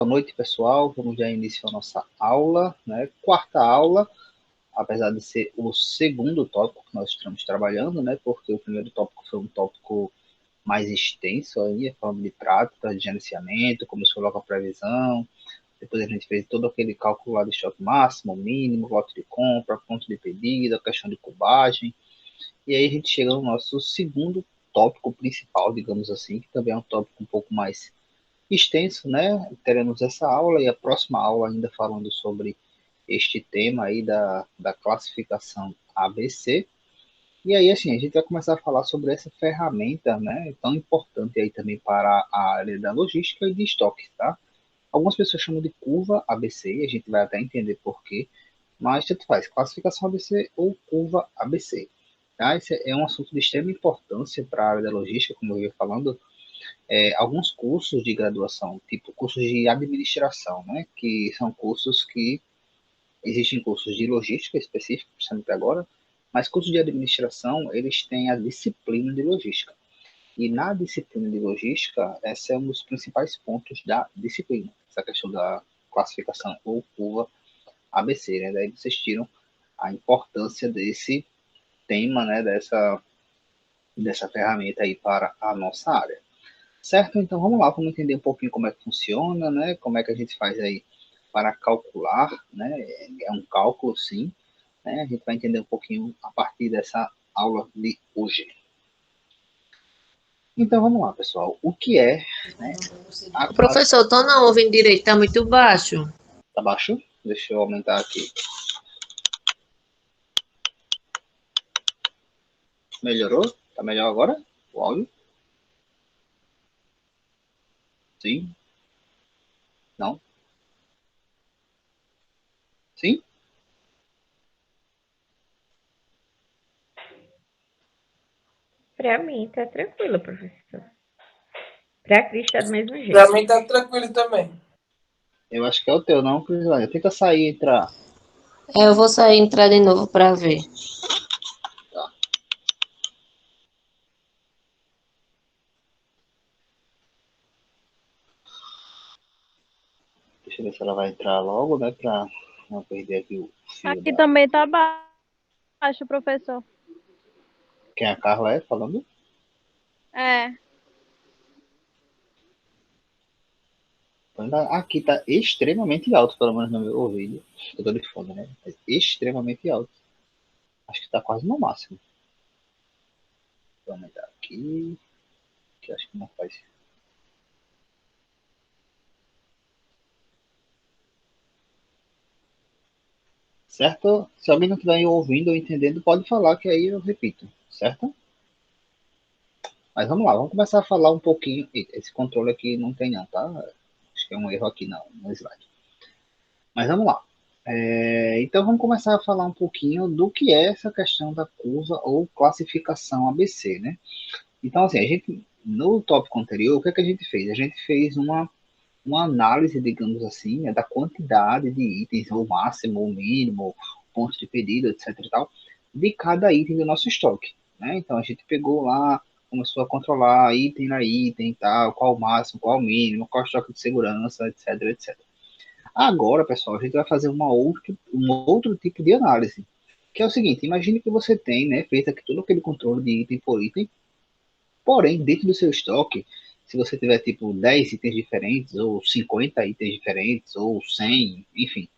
Boa noite, pessoal. Vamos já iniciar a nossa aula, né? Quarta aula, apesar de ser o segundo tópico que nós estamos trabalhando, né? Porque o primeiro tópico foi um tópico mais extenso aí, falando de prática, de gerenciamento, como se coloca a previsão. Depois a gente fez todo aquele cálculo lá de estoque máximo, mínimo, lote de compra, ponto de pedido, a questão de cubagem. E aí a gente chega no nosso segundo tópico principal, digamos assim, que também é um tópico um pouco mais extenso, né? Teremos essa aula e a próxima aula ainda falando sobre este tema aí da classificação ABC. E aí, assim, a gente vai começar a falar sobre essa ferramenta, né? Tão importante aí também para a área da logística e de estoque, tá? Algumas pessoas chamam de curva ABC, e a gente vai até entender por quê, mas tanto faz, classificação ABC ou curva ABC. Tá? Esse é um assunto de extrema importância para a área da logística, como eu ia falando, alguns cursos de graduação, tipo cursos de administração, né, que são cursos que existem cursos de logística específicos, principalmente agora, mas cursos de administração, eles têm a disciplina de logística. E na disciplina de logística, esse é um dos principais pontos da disciplina, essa questão da classificação ou curva ABC, né? Daí vocês tiram a importância desse tema, né, dessa ferramenta aí para a nossa área. Certo? Então vamos lá, vamos entender um pouquinho como é que funciona, né? Como é que a gente faz aí para calcular, né? É um cálculo, sim, né? A gente vai entender um pouquinho a partir dessa aula de hoje. Então vamos lá, pessoal. O que é, né, a O classe... professor, tô não ouvindo direito, tá muito baixo. Tá baixo? Deixa eu aumentar aqui. Melhorou? Tá melhor agora? O áudio? Sim? Não? Sim? Pra mim tá tranquilo, professor. Pra Cris tá do mesmo jeito. Pra mim tá tranquilo também. Eu acho que é o teu, não, Crislândia. Tenta sair e entrar. Eu vou sair e entrar de novo para ver. Tá. Deixa eu ver se ela vai entrar logo, né? Pra não perder aqui o fio Aqui da... também tá baixo, professor. Quem a Carla é falando? É. Aqui tá extremamente alto, pelo menos no meu ouvido. Eu tô de fone, né? Mas extremamente alto. Acho que tá quase no máximo. Vou aumentar aqui. Que acho que não faz. Certo? Se alguém não estiver ouvindo ou entendendo, pode falar que aí eu repito. Certo? Mas vamos lá, vamos começar a falar um pouquinho. Esse controle aqui não tem não, tá? Acho que é um erro aqui não, no slide. Mas vamos lá. Então vamos começar a falar um pouquinho do que é essa questão da curva ou classificação ABC, né? Então, assim, a gente, no tópico anterior, o que é que a gente fez? A gente fez uma análise, digamos assim, né, da quantidade de itens, ou máximo, ou mínimo, pontos de pedido, etc e tal, de cada item do nosso estoque, né? Então, a gente pegou lá, começou a controlar item a item, tal, qual o máximo, qual o mínimo, qual o estoque de segurança, etc, etc. Agora, pessoal, a gente vai fazer um outro tipo de análise, que é o seguinte, imagine que você tem, né, feito aqui todo aquele controle de item por item, porém, dentro do seu estoque, se você tiver tipo 10 itens diferentes, ou 50 itens diferentes, ou 100, enfim,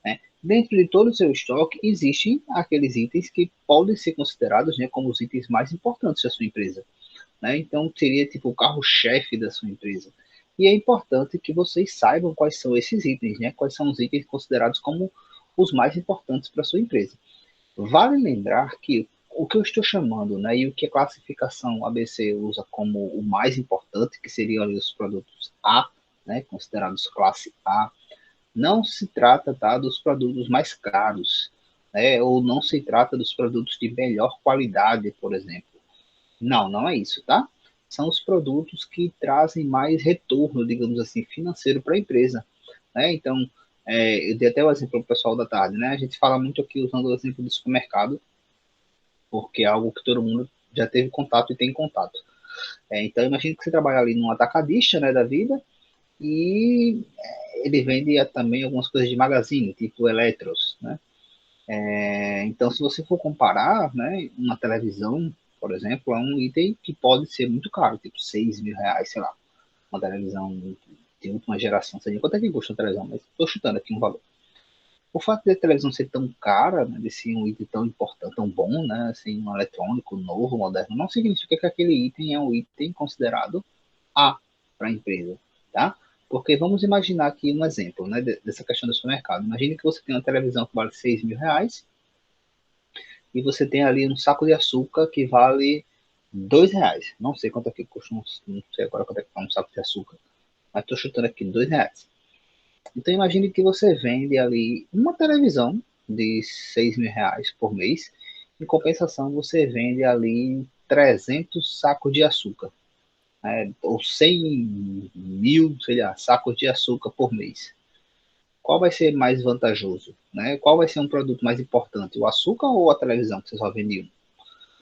né? Dentro de todo o seu estoque, existem aqueles itens que podem ser considerados, né, como os itens mais importantes da sua empresa, né? Então, seria tipo o carro-chefe da sua empresa. E é importante que vocês saibam quais são esses itens, né? Quais são os itens considerados como os mais importantes para a sua empresa. Vale lembrar que o que eu estou chamando, né, e o que a classificação ABC usa como o mais importante, que seriam ali os produtos A, né, considerados classe A, não se trata, tá, dos produtos mais caros, né, ou não se trata dos produtos de melhor qualidade, por exemplo. Não, não é isso, tá? São os produtos que trazem mais retorno, digamos assim, financeiro para a empresa, né? Então, eu dei até o exemplo para o pessoal da tarde, né? A gente fala muito aqui usando o exemplo do supermercado, porque é algo que todo mundo já teve contato e tem contato. Então, imagine que você trabalha ali num atacadista, né, da vida, e ele vende também algumas coisas de magazine, tipo eletros, né? Então, se você for comparar, né, uma televisão, por exemplo, é um item que pode ser muito caro, tipo 6 mil reais, sei lá, uma televisão de última geração, sei lá quanto é que custa a televisão, mas estou chutando aqui um valor. O fato de a televisão ser tão cara, né, de ser um item tão importante, tão bom, né, assim, um eletrônico novo, moderno, não significa que aquele item é um item considerado A para a empresa, tá? Porque vamos imaginar aqui um exemplo, né, dessa questão do supermercado. Imagine que você tem uma televisão que vale 6 mil reais e você tem ali um saco de açúcar que vale 2 reais. Não sei quanto é que custa, não sei agora quanto é que tá um saco de açúcar, mas estou chutando aqui 2 reais. Então imagine que você vende ali uma televisão de 6 mil reais por mês, em compensação você vende ali 300 sacos de açúcar, né? Ou 100 mil, sei lá, sacos de açúcar por mês. Qual vai ser mais vantajoso, né? Qual vai ser um produto mais importante, o açúcar ou a televisão que você só vende um?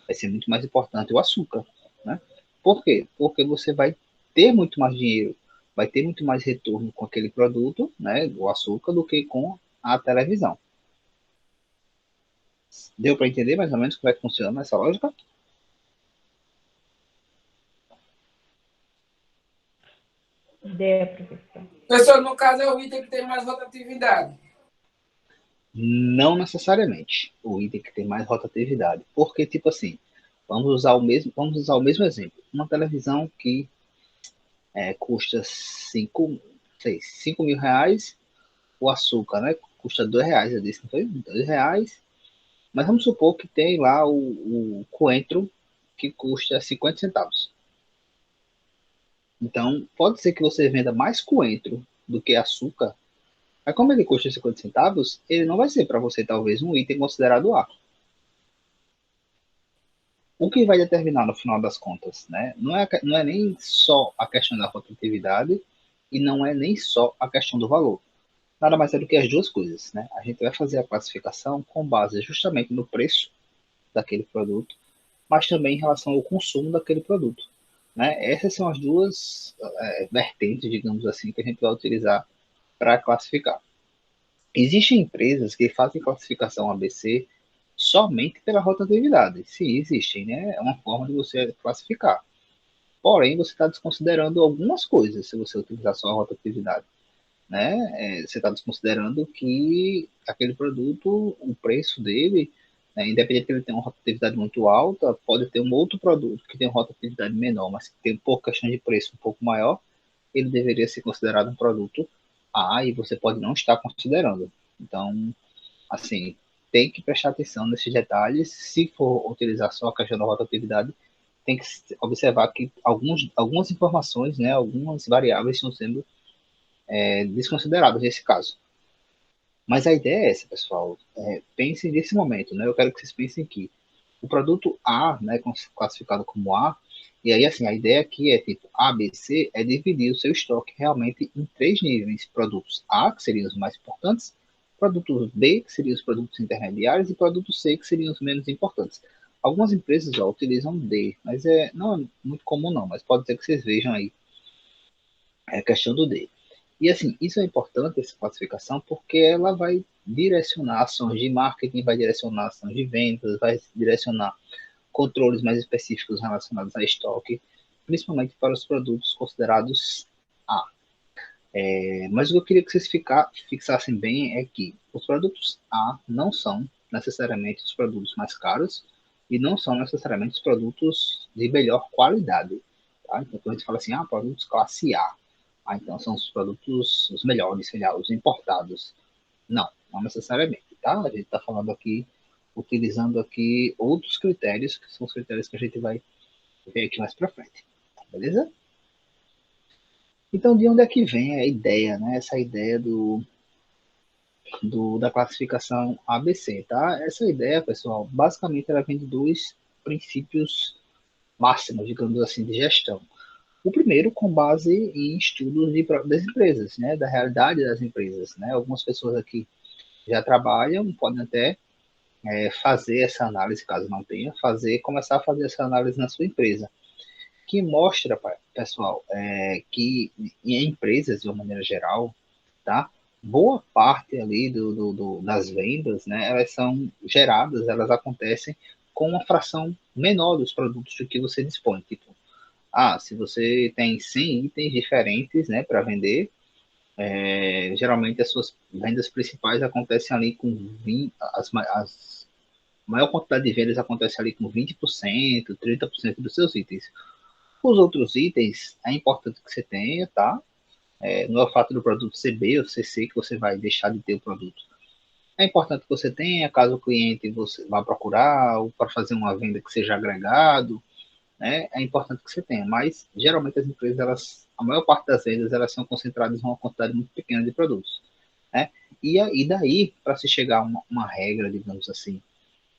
Vai ser muito mais importante o açúcar, né? Por quê? Porque você vai ter muito mais dinheiro, vai ter muito mais retorno com aquele produto, né, o açúcar, do que com a televisão. Deu para entender mais ou menos como é que funciona essa lógica? Dê, professor. Professor, no caso é o item que tem mais rotatividade. Não necessariamente o item que tem mais rotatividade, porque tipo assim, vamos usar o mesmo exemplo. Uma televisão que custa 5 mil reais, o açúcar, né, custa 2 reais, eu disse, não foi? 2 reais. Mas vamos supor que tem lá o coentro que custa 50 centavos. Então, pode ser que você venda mais coentro do que açúcar, mas como ele custa 50 centavos, ele não vai ser para você talvez um item considerado A. O que vai determinar no final das contas, né? Não é nem só a questão da rotatividade e não é nem só a questão do valor. Nada mais é do que as duas coisas, né? A gente vai fazer a classificação com base justamente no preço daquele produto, mas também em relação ao consumo daquele produto, né? Essas são as duas vertentes, digamos assim, que a gente vai utilizar para classificar. Existem empresas que fazem classificação ABC somente pela rotatividade. Sim, existem, né? É uma forma de você classificar. Porém, você está desconsiderando algumas coisas se você utilizar só a rotatividade, né? Você está desconsiderando que aquele produto, o preço dele, né, independente de ele ter uma rotatividade muito alta, pode ter um outro produto que tem uma rotatividade menor, mas que tem por questão de preço um pouco maior, ele deveria ser considerado um produto A e você pode não estar considerando. Então, assim, tem que prestar atenção nesses detalhes. Se for utilizar só a questão da rotatividade, tem que observar que algumas informações, né, algumas variáveis estão sendo desconsideradas nesse caso. Mas a ideia é essa, pessoal. Pensem nesse momento, né? Eu quero que vocês pensem que o produto A, né, classificado como A, e aí, assim, a ideia aqui é tipo A, B, C, é dividir o seu estoque realmente em três níveis. Produtos A, que seriam os mais importantes, produtos B, que seriam os produtos intermediários, e produtos C, que seriam os menos importantes. Algumas empresas já utilizam D, mas não é muito comum não, mas pode ser que vocês vejam aí a questão do D. E assim, isso é importante, essa classificação, porque ela vai direcionar ações de marketing, vai direcionar ações de vendas, vai direcionar controles mais específicos relacionados a estoque, principalmente para os produtos considerados A. Mas o que eu queria que vocês fixassem bem é que os produtos A não são necessariamente os produtos mais caros e não são necessariamente os produtos de melhor qualidade. Tá? Então, quando a gente fala assim, produtos classe A, então são os produtos os melhores, sei lá, os importados. Não necessariamente, tá? A gente está falando aqui, utilizando aqui outros critérios, que são os critérios que a gente vai ver aqui mais para frente, beleza? Então, de onde é que vem a ideia, né? Essa ideia da classificação ABC, tá? Essa ideia, pessoal, basicamente ela vem de dois princípios máximos, digamos assim, de gestão. O primeiro, com base em estudos das empresas, né? Da realidade das empresas, né? Algumas pessoas aqui já trabalham, podem até fazer essa análise, caso não tenha, começar a fazer essa análise na sua empresa, que mostra, pessoal, que em empresas, de uma maneira geral, tá? Boa parte ali das vendas, né, elas são geradas, elas acontecem com uma fração menor dos produtos do que você dispõe. Tipo, se você tem 100 itens diferentes, né, para vender, geralmente as suas vendas principais acontecem ali com 20, as maior quantidade de vendas acontece ali com 20%, 30% dos seus itens. Os outros itens, é importante que você tenha, tá? Não é o fato do produto ser B ou ser C que você vai deixar de ter o produto. É importante que você tenha, caso o cliente você vá procurar, ou para fazer uma venda que seja agregado, né? É importante que você tenha. Mas, geralmente, as empresas, a maior parte das vendas, elas são concentradas em uma quantidade muito pequena de produtos, né? E daí, para se chegar a uma regra, digamos assim,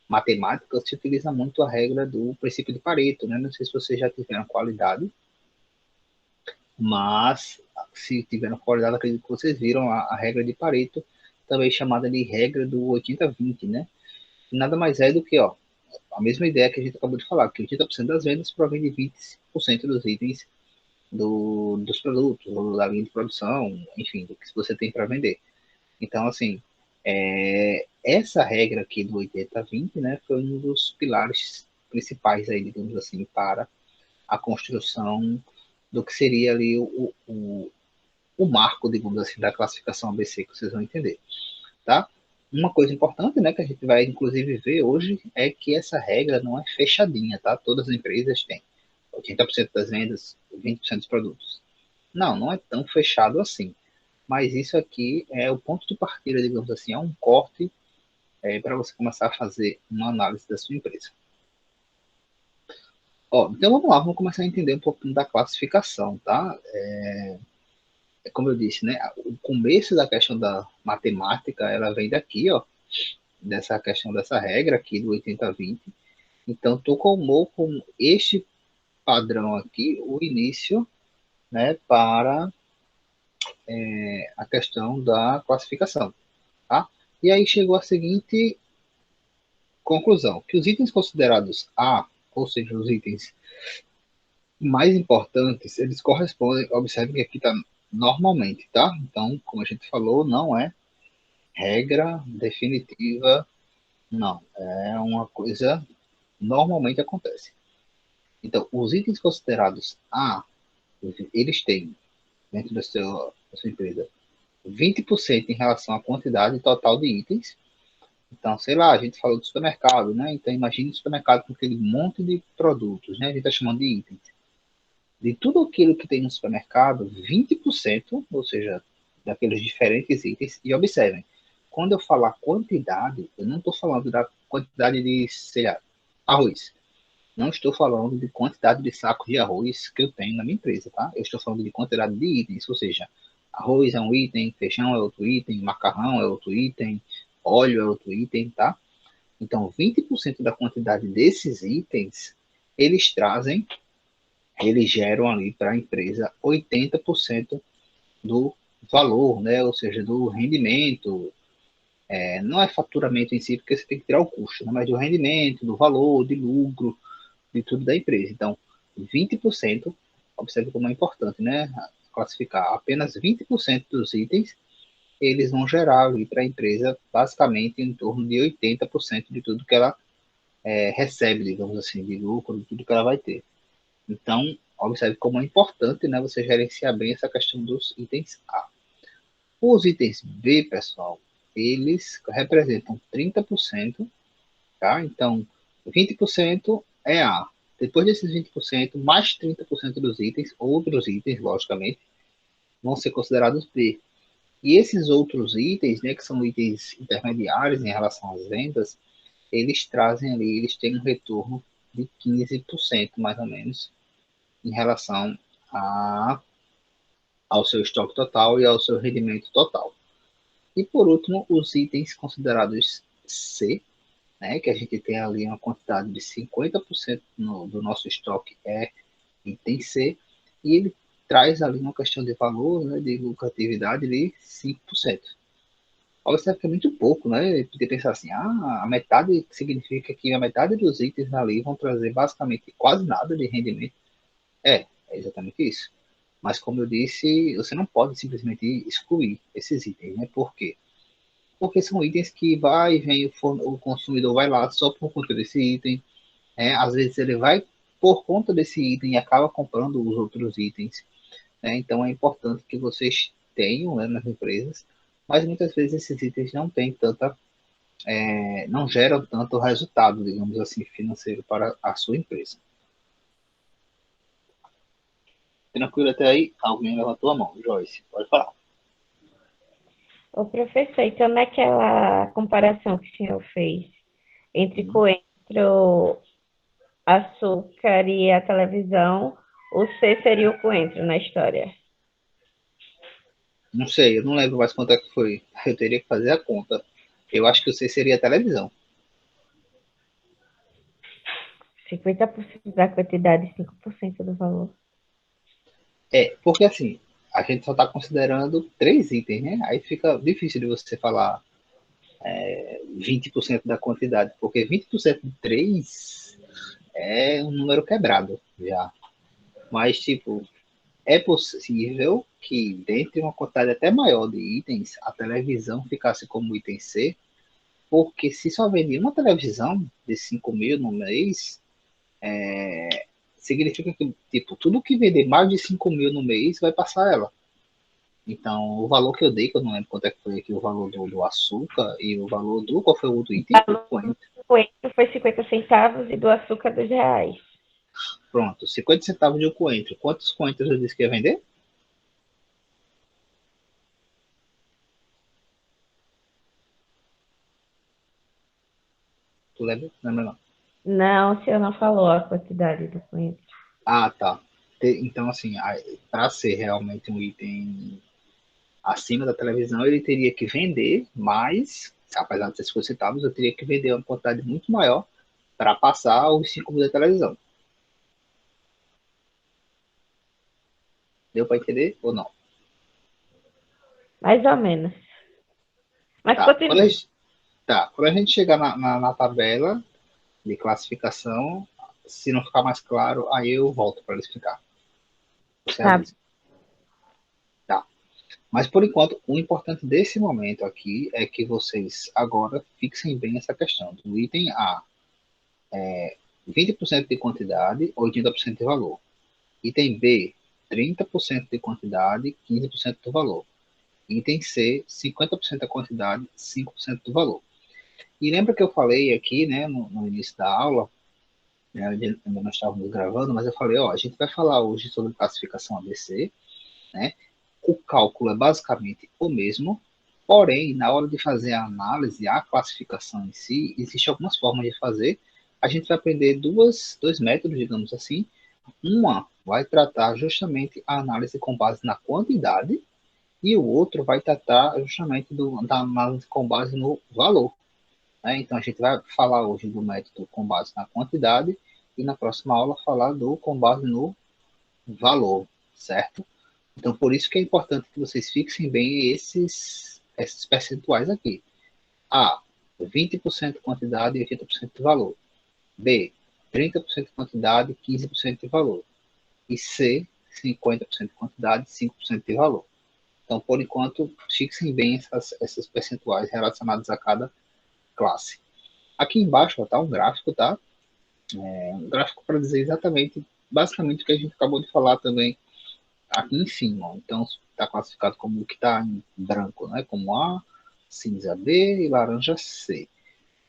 matemática, se utiliza muito a regra do princípio de Pareto, né? Não sei se vocês já tiveram qualidade, mas se tiveram qualidade, acredito que vocês viram a regra de Pareto, também chamada de regra do 80-20, né? Nada mais é do que, a mesma ideia que a gente acabou de falar, que 80% das vendas provém de 20% dos itens dos produtos, ou da linha de produção, enfim, do que você tem para vender. Então, assim, essa regra aqui do 80-20, né, foi um dos pilares principais aí, digamos assim, para a construção do que seria ali o marco, digamos assim, da classificação ABC, que vocês vão entender, tá? Uma coisa importante, né, que a gente vai inclusive ver hoje é que essa regra não é fechadinha, tá? Todas as empresas têm 80% das vendas, 20% dos produtos. Não é tão fechado assim. Mas isso aqui é o ponto de partida, digamos assim, é um corte para você começar a fazer uma análise da sua empresa. Então vamos lá, vamos começar a entender um pouquinho da classificação, tá? Como eu disse, né? O começo da questão da matemática, ela vem daqui, dessa questão dessa regra aqui do 80-20. Então, tu tomou com este padrão aqui o início, né, para a questão da classificação, tá? E aí chegou a seguinte conclusão, que os itens considerados A, ou seja, os itens mais importantes, eles correspondem, observe que aqui está normalmente, tá? Então, como a gente falou, não é regra definitiva, não. É uma coisa normalmente acontece. Então, os itens considerados A, eles têm, dentro da sua empresa, 20% em relação à quantidade total de itens. Então, sei lá, a gente falou do supermercado, né? Então, imagine o supermercado com aquele monte de produtos, né? A gente está chamando de itens. De tudo aquilo que tem no supermercado, 20%, ou seja, daqueles diferentes itens, e observem, quando eu falar quantidade, eu não estou falando da quantidade de, sei lá, arroz. Não estou falando de quantidade de sacos de arroz que eu tenho na minha empresa, tá? Eu estou falando de quantidade de itens, ou seja, arroz é um item, feijão é outro item, macarrão é outro item, óleo é outro item, tá? Então, 20% da quantidade desses itens, eles trazem, eles geram ali para a empresa 80% do valor, né? Ou seja, do rendimento. Não é faturamento em si, porque você tem que tirar o custo, né? Mas do rendimento, do valor, de lucro, de tudo da empresa. Então, 20%, observe como é importante, né? Classificar apenas 20% dos itens, eles vão gerar ali para a empresa basicamente em torno de 80% de tudo que ela recebe, digamos assim, de lucro, de tudo que ela vai ter. Então, observe como é importante, né, você gerenciar bem essa questão dos itens A. Os itens B, pessoal, eles representam 30%, tá? Então, 20% é A. Depois desses 20%, mais 30% dos itens, outros itens, logicamente, vão ser considerados B. E esses outros itens, né, que são itens intermediários em relação às vendas, eles trazem ali, eles têm um retorno de 15%, mais ou menos, em relação ao seu estoque total e ao seu rendimento total. E por último, os itens considerados C, né, que a gente tem ali uma quantidade de 50% do nosso estoque é item C, e ele traz ali uma questão de valor, né, de lucratividade de 5%. Observe que é muito pouco, né? Podia pensar assim, a metade significa que a metade dos itens ali vão trazer basicamente quase nada de rendimento. É exatamente isso. Mas, como eu disse, você não pode simplesmente excluir esses itens, né? Por quê? Porque são itens que vai e vem, o consumidor vai lá só por conta desse item, né? Às vezes ele vai por conta desse item e acaba comprando os outros itens, né? Então é importante que vocês tenham, né, nas empresas, mas muitas vezes esses itens não têm tanta, não geram tanto resultado, digamos assim, financeiro para a sua empresa. Tranquilo até aí? Alguém levantou a mão. Joyce, pode falar. Ô, professor, então naquela comparação que o senhor fez entre coentro, açúcar e a televisão, o C seria o coentro na história. Não sei, eu não lembro mais quanto é que foi. Eu teria que fazer a conta. Eu acho que o C seria a televisão. 50% da quantidade e 5% do valor. Porque assim, a gente só está considerando 3 itens, né? Aí fica difícil de você falar 20% da quantidade, porque 20% de 3 é um número quebrado já. Mas, tipo, é possível que, dentre uma quantidade até maior de itens, a televisão ficasse como item C, porque se só vender uma televisão de 5 mil no mês, significa que, tipo, tudo que vender mais de 5 mil no mês vai passar ela. Então, o valor que eu dei, que eu não lembro quanto é que foi aqui, o valor do açúcar e o valor do, qual foi o outro item? O coentro. O coentro foi 50 centavos e do açúcar R$ 2. Pronto, 50 centavos de um coentro. Quantos coentros eu disse que ia vender? Tu lembra? Lembra não? Não, o senhor não falou a quantidade do coentro. Ah, tá. Então, assim, para ser realmente um item acima da televisão, ele teria que vender mais, apesar de ser 50 centavos, eu teria que vender uma quantidade muito maior para passar os 5 mil da televisão. Deu para entender ou não? Mais ou menos. Mas Tá. continua. Quando a gente chegar na tabela de classificação, se não ficar mais claro, aí eu volto para explicar. Você Tá. avisa. Tá. Mas por enquanto, o importante desse momento aqui é que vocês agora fixem bem essa questão do item A. 20% de quantidade, 80% de valor. Item B, 30% de quantidade, 15% do valor. Item C, 50% da quantidade, 5% do valor. E lembra que eu falei aqui, né, no início da aula, né, ainda não estávamos gravando, mas eu falei, ó, a gente vai falar hoje sobre classificação ABC, né? O cálculo é basicamente o mesmo, porém, na hora de fazer a análise, a classificação em si, existem algumas formas de fazer. A gente vai aprender dois métodos, digamos assim. Uma vai tratar justamente a análise com base na quantidade e o outro vai tratar justamente da análise com base no valor. Né? Então, a gente vai falar hoje do método com base na quantidade e na próxima aula falar do com base no valor, certo? Então, por isso que é importante que vocês fixem bem esses percentuais aqui. A, 20% de quantidade e 80% de valor. B, 30% de quantidade, 15% de valor. E C, 50% de quantidade, 5% de valor. Então, por enquanto, fixem bem essas percentuais relacionadas a cada classe. Aqui embaixo está um gráfico, tá? Um gráfico para dizer exatamente, basicamente, o que a gente acabou de falar também aqui em cima. Então, está classificado como o que está em branco, né? Como A, cinza B e laranja C.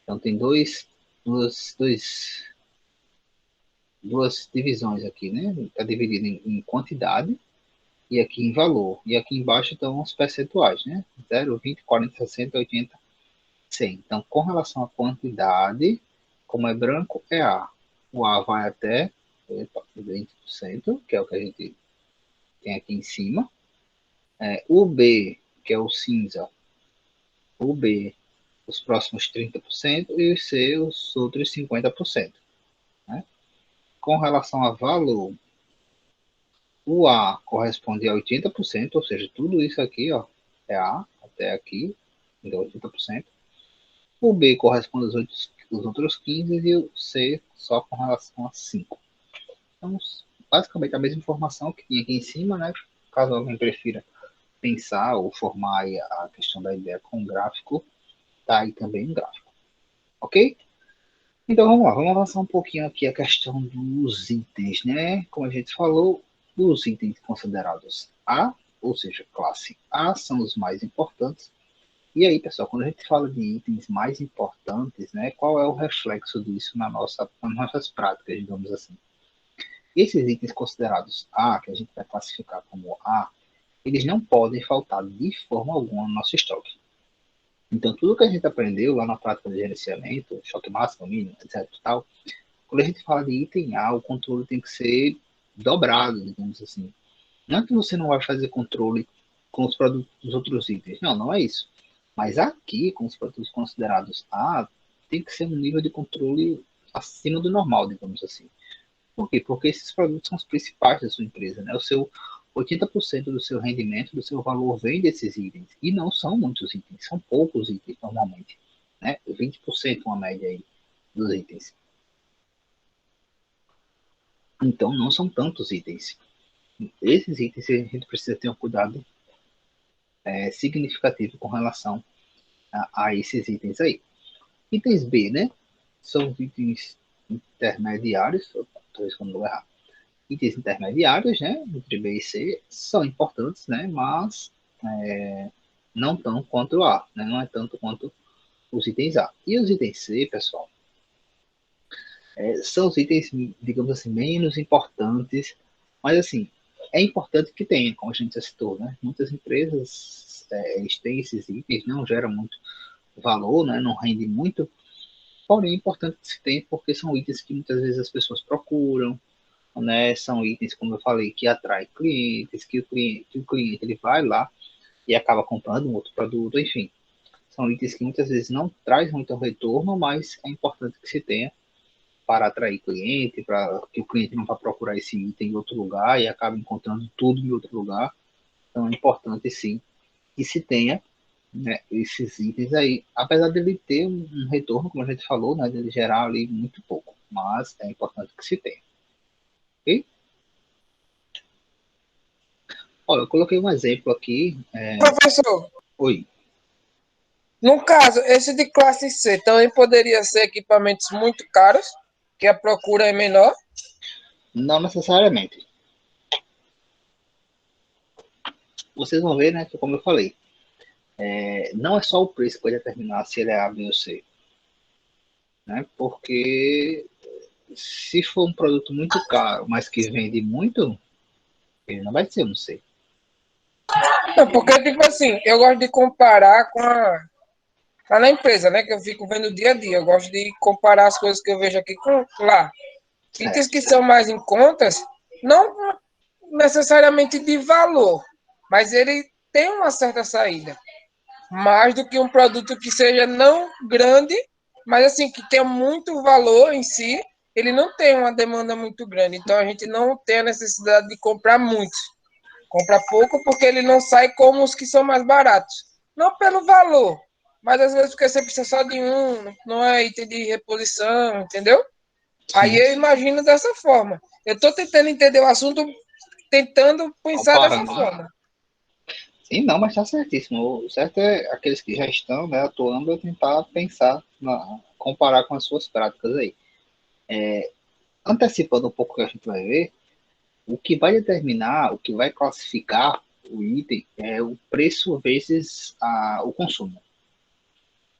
Então, tem duas divisões aqui, né? Está dividido em quantidade e aqui em valor. E aqui embaixo estão os percentuais, né? 0, 20, 40, 60, 80, 100. Então, com relação à quantidade, como é branco, é A. O A vai até 20%, que é o que a gente tem aqui em cima. O B, que é o cinza, o B, os próximos 30% e o C, os outros 50%. Né? Com relação a valor, o A corresponde a 80%, ou seja, tudo isso aqui ó, é A até aqui, então 80%. O B corresponde aos outros 15% e o C só com relação a 5%. Então, basicamente a mesma informação que tinha aqui em cima, né? Caso alguém prefira pensar ou formar aí a questão da ideia com um gráfico, tá aí também um gráfico, ok? Então vamos lá, vamos avançar um pouquinho aqui a questão dos itens, né? Como a gente falou, os itens considerados A, ou seja, classe A, são os mais importantes. E aí, pessoal, quando a gente fala de itens mais importantes, né, qual é o reflexo disso nas nossas práticas, digamos assim? Esses itens considerados A, que a gente vai classificar como A, eles não podem faltar de forma alguma no nosso estoque. Então, tudo que a gente aprendeu lá na prática de gerenciamento, estoque máximo, mínimo, etc. Tal, quando a gente fala de item A, o controle tem que ser dobrado, digamos assim. Não é que você não vai fazer controle com os produtos dos outros itens. Não, não é isso. Mas aqui, com os produtos considerados A, tem que ser um nível de controle acima do normal, digamos assim. Por quê? Porque esses produtos são os principais da sua empresa, né? O seu 80% do seu rendimento, do seu valor vem desses itens. E não são muitos itens, são poucos itens normalmente, né? 20% uma média aí dos itens. Então não são tantos itens. Esses itens a gente precisa ter um cuidado significativo com relação a esses itens aí. Itens B, né? São itens intermediários, talvez quando eu errar. Itens intermediários, né? Entre B e C, são importantes, né? Mas não tão quanto A, né? Não é tanto quanto os itens A. E os itens C, pessoal, são os itens, digamos assim, menos importantes, mas assim, é importante que tenha, como a gente já citou, né? Muitas empresas eles têm esses itens, não geram muito valor, né? Não rende muito, porém é importante que se tenha, porque são itens que muitas vezes as pessoas procuram, né? São itens, como eu falei, que atraem clientes, que o cliente ele vai lá e acaba comprando um outro produto, enfim. São itens que muitas vezes não traz muito retorno, mas é importante que se tenha para atrair cliente, para que o cliente não vá procurar esse item em outro lugar e acabe encontrando tudo em outro lugar. Então é importante sim que se tenha, né, esses itens aí, apesar dele ter um retorno, como a gente falou, né, dele gerar ali muito pouco, mas é importante que se tenha. Ok? Olha, eu coloquei um exemplo aqui. Professor, Oi. no caso, esse de classe C também poderia ser equipamentos muito caros, que a procura é menor. Não necessariamente. Vocês vão ver, né, que como eu falei, não é só o preço que vai determinar se ele é A, B ou C, né? Porque se for um produto muito caro, mas que vende muito, ele não vai ser um C. Não, porque, tipo assim, eu gosto de comparar com lá na empresa, né? Que eu fico vendo dia a dia. Eu gosto de comparar as coisas que eu vejo aqui com lá. Itens que são mais em contas, não necessariamente de valor, mas ele tem uma certa saída. Mais do que um produto que seja não grande, mas assim, que tenha muito valor em si, ele não tem uma demanda muito grande. Então a gente não tem a necessidade de comprar muito. Compra pouco porque ele não sai como os que são mais baratos. Não pelo valor, mas às vezes porque você precisa só de um, não é item de reposição, entendeu? Aí Sim. eu imagino dessa forma. Eu estou tentando entender o assunto, tentando pensar dessa Comparando. forma. Sim, não, mas está certíssimo. O certo é aqueles que já estão, né, atuando, é tentar pensar, comparar com as suas práticas aí. Antecipando um pouco o que a gente vai ver, o que vai determinar, o que vai classificar o item é o preço vezes o consumo.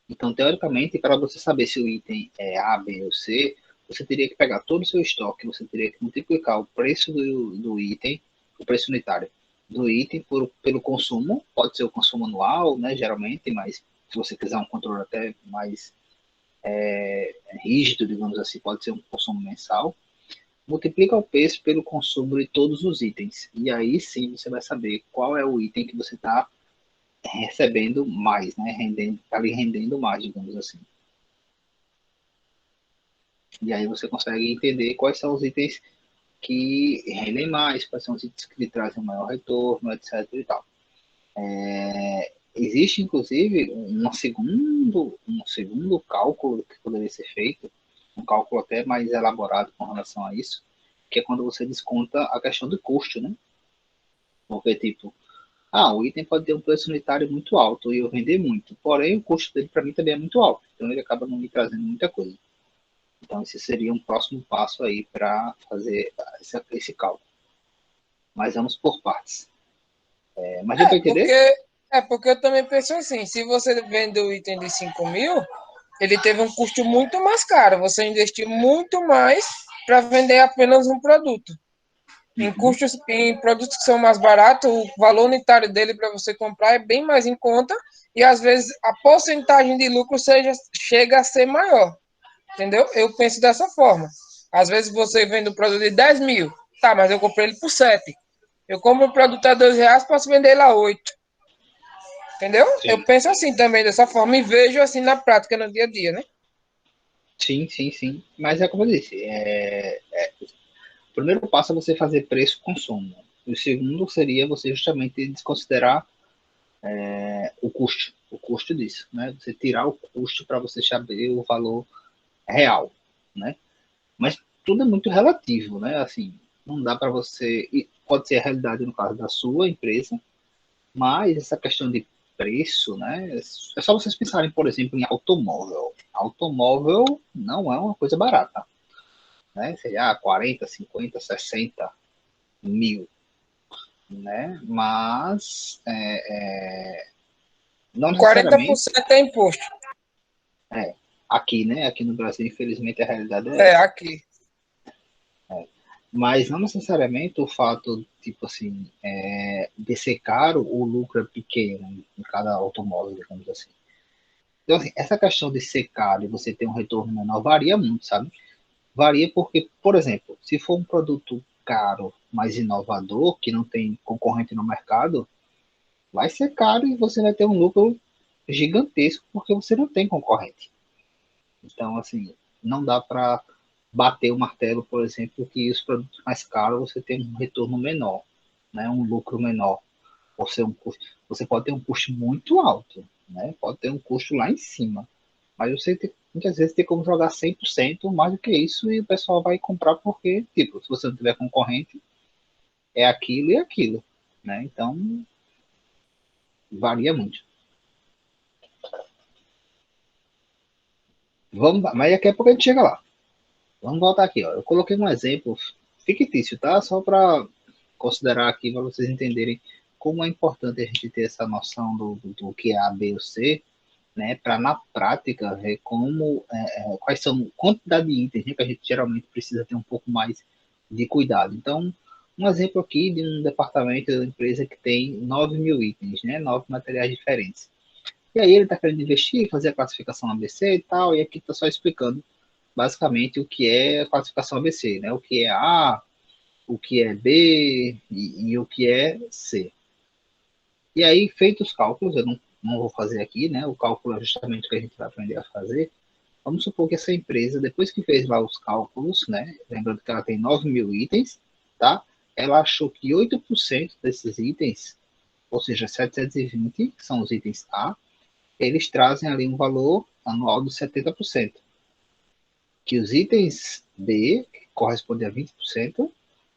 Então, teoricamente, para você saber se o item é A, B ou C, você teria que pegar todo o seu estoque, você teria que multiplicar o preço do item, o preço unitário do item pelo consumo, pode ser o consumo anual, né, geralmente, mas se você quiser um controle até mais rígido, digamos assim, pode ser um consumo mensal, multiplica o preço pelo consumo de todos os itens, e aí sim você vai saber qual é o item que você está recebendo mais, né, tá ali rendendo mais, digamos assim. E aí você consegue entender quais são os itens que rendem mais, quais são os itens que lhe trazem maior retorno, etc. e tal. Existe, inclusive, um segundo cálculo que poderia ser feito, um cálculo até mais elaborado com relação a isso, que é quando você desconta a questão do custo, né? Porque, tipo, o item pode ter um preço unitário muito alto e eu vender muito, porém o custo dele para mim também é muito alto, então ele acaba não me trazendo muita coisa. Então esse seria um próximo passo aí para fazer esse cálculo. Mas vamos por partes. Mas deu É para entender? porque, porque eu também penso assim, se você vende o item de 5.000, ele teve um custo muito mais caro. Você investiu muito mais para vender apenas um produto. Em produtos que são mais baratos, o valor unitário dele para você comprar é bem mais em conta e às vezes a porcentagem de lucro chega a ser maior. Entendeu? Eu penso dessa forma. Às vezes você vende um produto de 10.000, tá, mas eu comprei ele por 7. Eu compro um produto a R$ 2, posso vender ele a 8. Entendeu? Eu Sim. penso assim também, dessa forma, e vejo assim na prática, no dia a dia, né? Sim, sim, sim. Mas é como eu disse, o primeiro passo é você fazer preço-consumo. O segundo seria você justamente desconsiderar o custo disso, né? Você tirar o custo para você saber o valor real, né? Mas tudo é muito relativo, né? Assim, não dá para você. Pode ser a realidade no caso da sua empresa, mas essa questão de preço, né? É só vocês pensarem, por exemplo, em automóvel. Automóvel não é uma coisa barata, né? Seria 40, 50, 60 mil, né? Mas não necessariamente 40% é imposto. aqui, né? Aqui no Brasil, infelizmente, a realidade é É, essa. aqui. Mas não necessariamente o fato, tipo assim, de ser caro, o lucro é pequeno em cada automóvel, digamos assim. Então, assim, essa questão de ser caro e você ter um retorno menor varia muito, sabe? Varia porque, por exemplo, se for um produto caro, mas inovador, que não tem concorrente no mercado, vai ser caro e você vai ter um lucro gigantesco porque você não tem concorrente. Então, assim, não dá para bater o martelo, por exemplo, que os produtos mais caros você tem um retorno menor, né? Um lucro menor. Ou ser um custo, você pode ter um custo muito alto, né? Pode ter um custo lá em cima. Mas você tem, muitas vezes tem como jogar 100% mais do que isso e o pessoal vai comprar porque, tipo, se você não tiver concorrente, é aquilo e aquilo, né? Então, varia muito. Mas daqui a pouco a gente chega lá. Vamos voltar aqui, ó. Eu coloquei um exemplo fictício, tá? Só para considerar aqui, para vocês entenderem como é importante a gente ter essa noção do que é A, B ou C, né? Para na prática ver como, quais são a quantidade de itens, né, que a gente geralmente precisa ter um pouco mais de cuidado. Então, um exemplo aqui de um departamento da empresa que tem 9.000 itens, né? 9 materiais diferentes. E aí ele está querendo investir, fazer a classificação ABC e tal, e aqui está só explicando basicamente o que é a classificação ABC, né? O que é A, o que é B e o que é C. E aí, feitos os cálculos, eu não vou fazer aqui, né? O cálculo é justamente o que a gente vai aprender a fazer. Vamos supor que essa empresa, depois que fez lá os cálculos, né? Lembrando que ela tem 9.000 itens, tá? Ela achou que 8% desses itens, ou seja, 720, que são os itens A, eles trazem ali um valor anual de 70%. Que os itens B, que correspondem a 20%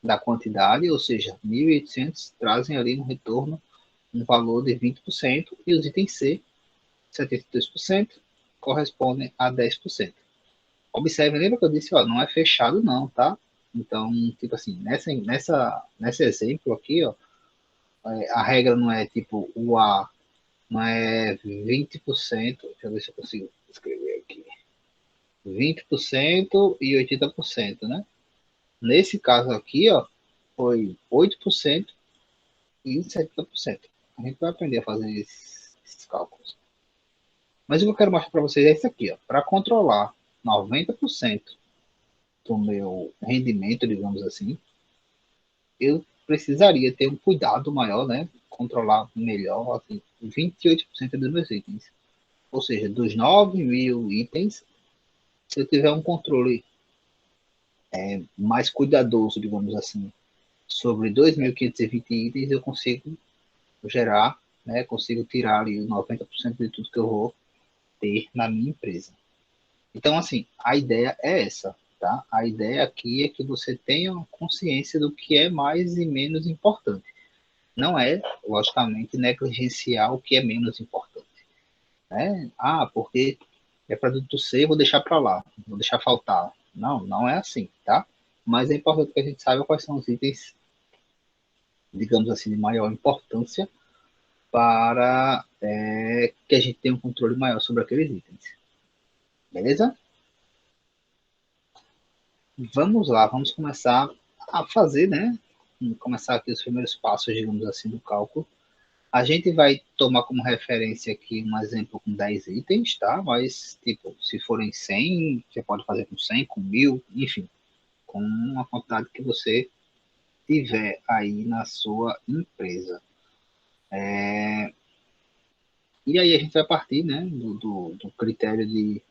da quantidade, ou seja, 1.800, trazem ali um retorno, um valor de 20%, e os itens C, 72%, correspondem a 10%. Observe, lembra que eu disse, ó, não é fechado não, tá? Então, tipo assim, nesse exemplo aqui, ó, a regra não é tipo o A não é 20%, deixa eu ver se eu consigo escrever aqui, 20% e 80%, né? Nesse caso aqui, ó, foi 8% e 70%. A gente vai aprender a fazer esses cálculos. Mas o que eu quero mostrar para vocês é isso aqui, ó. Para controlar 90% do meu rendimento, digamos assim, eu precisaria ter um cuidado maior, né? Controlar melhor, assim, 28% dos meus itens. Ou seja, dos 9.000 itens, se eu tiver um controle mais cuidadoso, digamos assim, sobre 2.520 itens, eu consigo gerar, né, consigo tirar ali 90% de tudo que eu vou ter na minha empresa. Então, assim, a ideia é essa, tá? A ideia aqui é que você tenha consciência do que é mais e menos importante. Não é, logicamente, negligenciar o que é menos importante, né? Ah, porque é produto C, vou deixar para lá, vou deixar faltar. Não, não é assim, tá? Mas é importante que a gente saiba quais são os itens, digamos assim, de maior importância para que a gente tenha um controle maior sobre aqueles itens. Beleza? Vamos lá, vamos começar a fazer, né? Vamos começar aqui os primeiros passos, digamos assim, do cálculo. A gente vai tomar como referência aqui um exemplo com 10 itens, tá? Mas, tipo, se forem 100, você pode fazer com 100, com 1000, enfim, com a quantidade que você tiver aí na sua empresa. E aí a gente vai partir, né, do critério de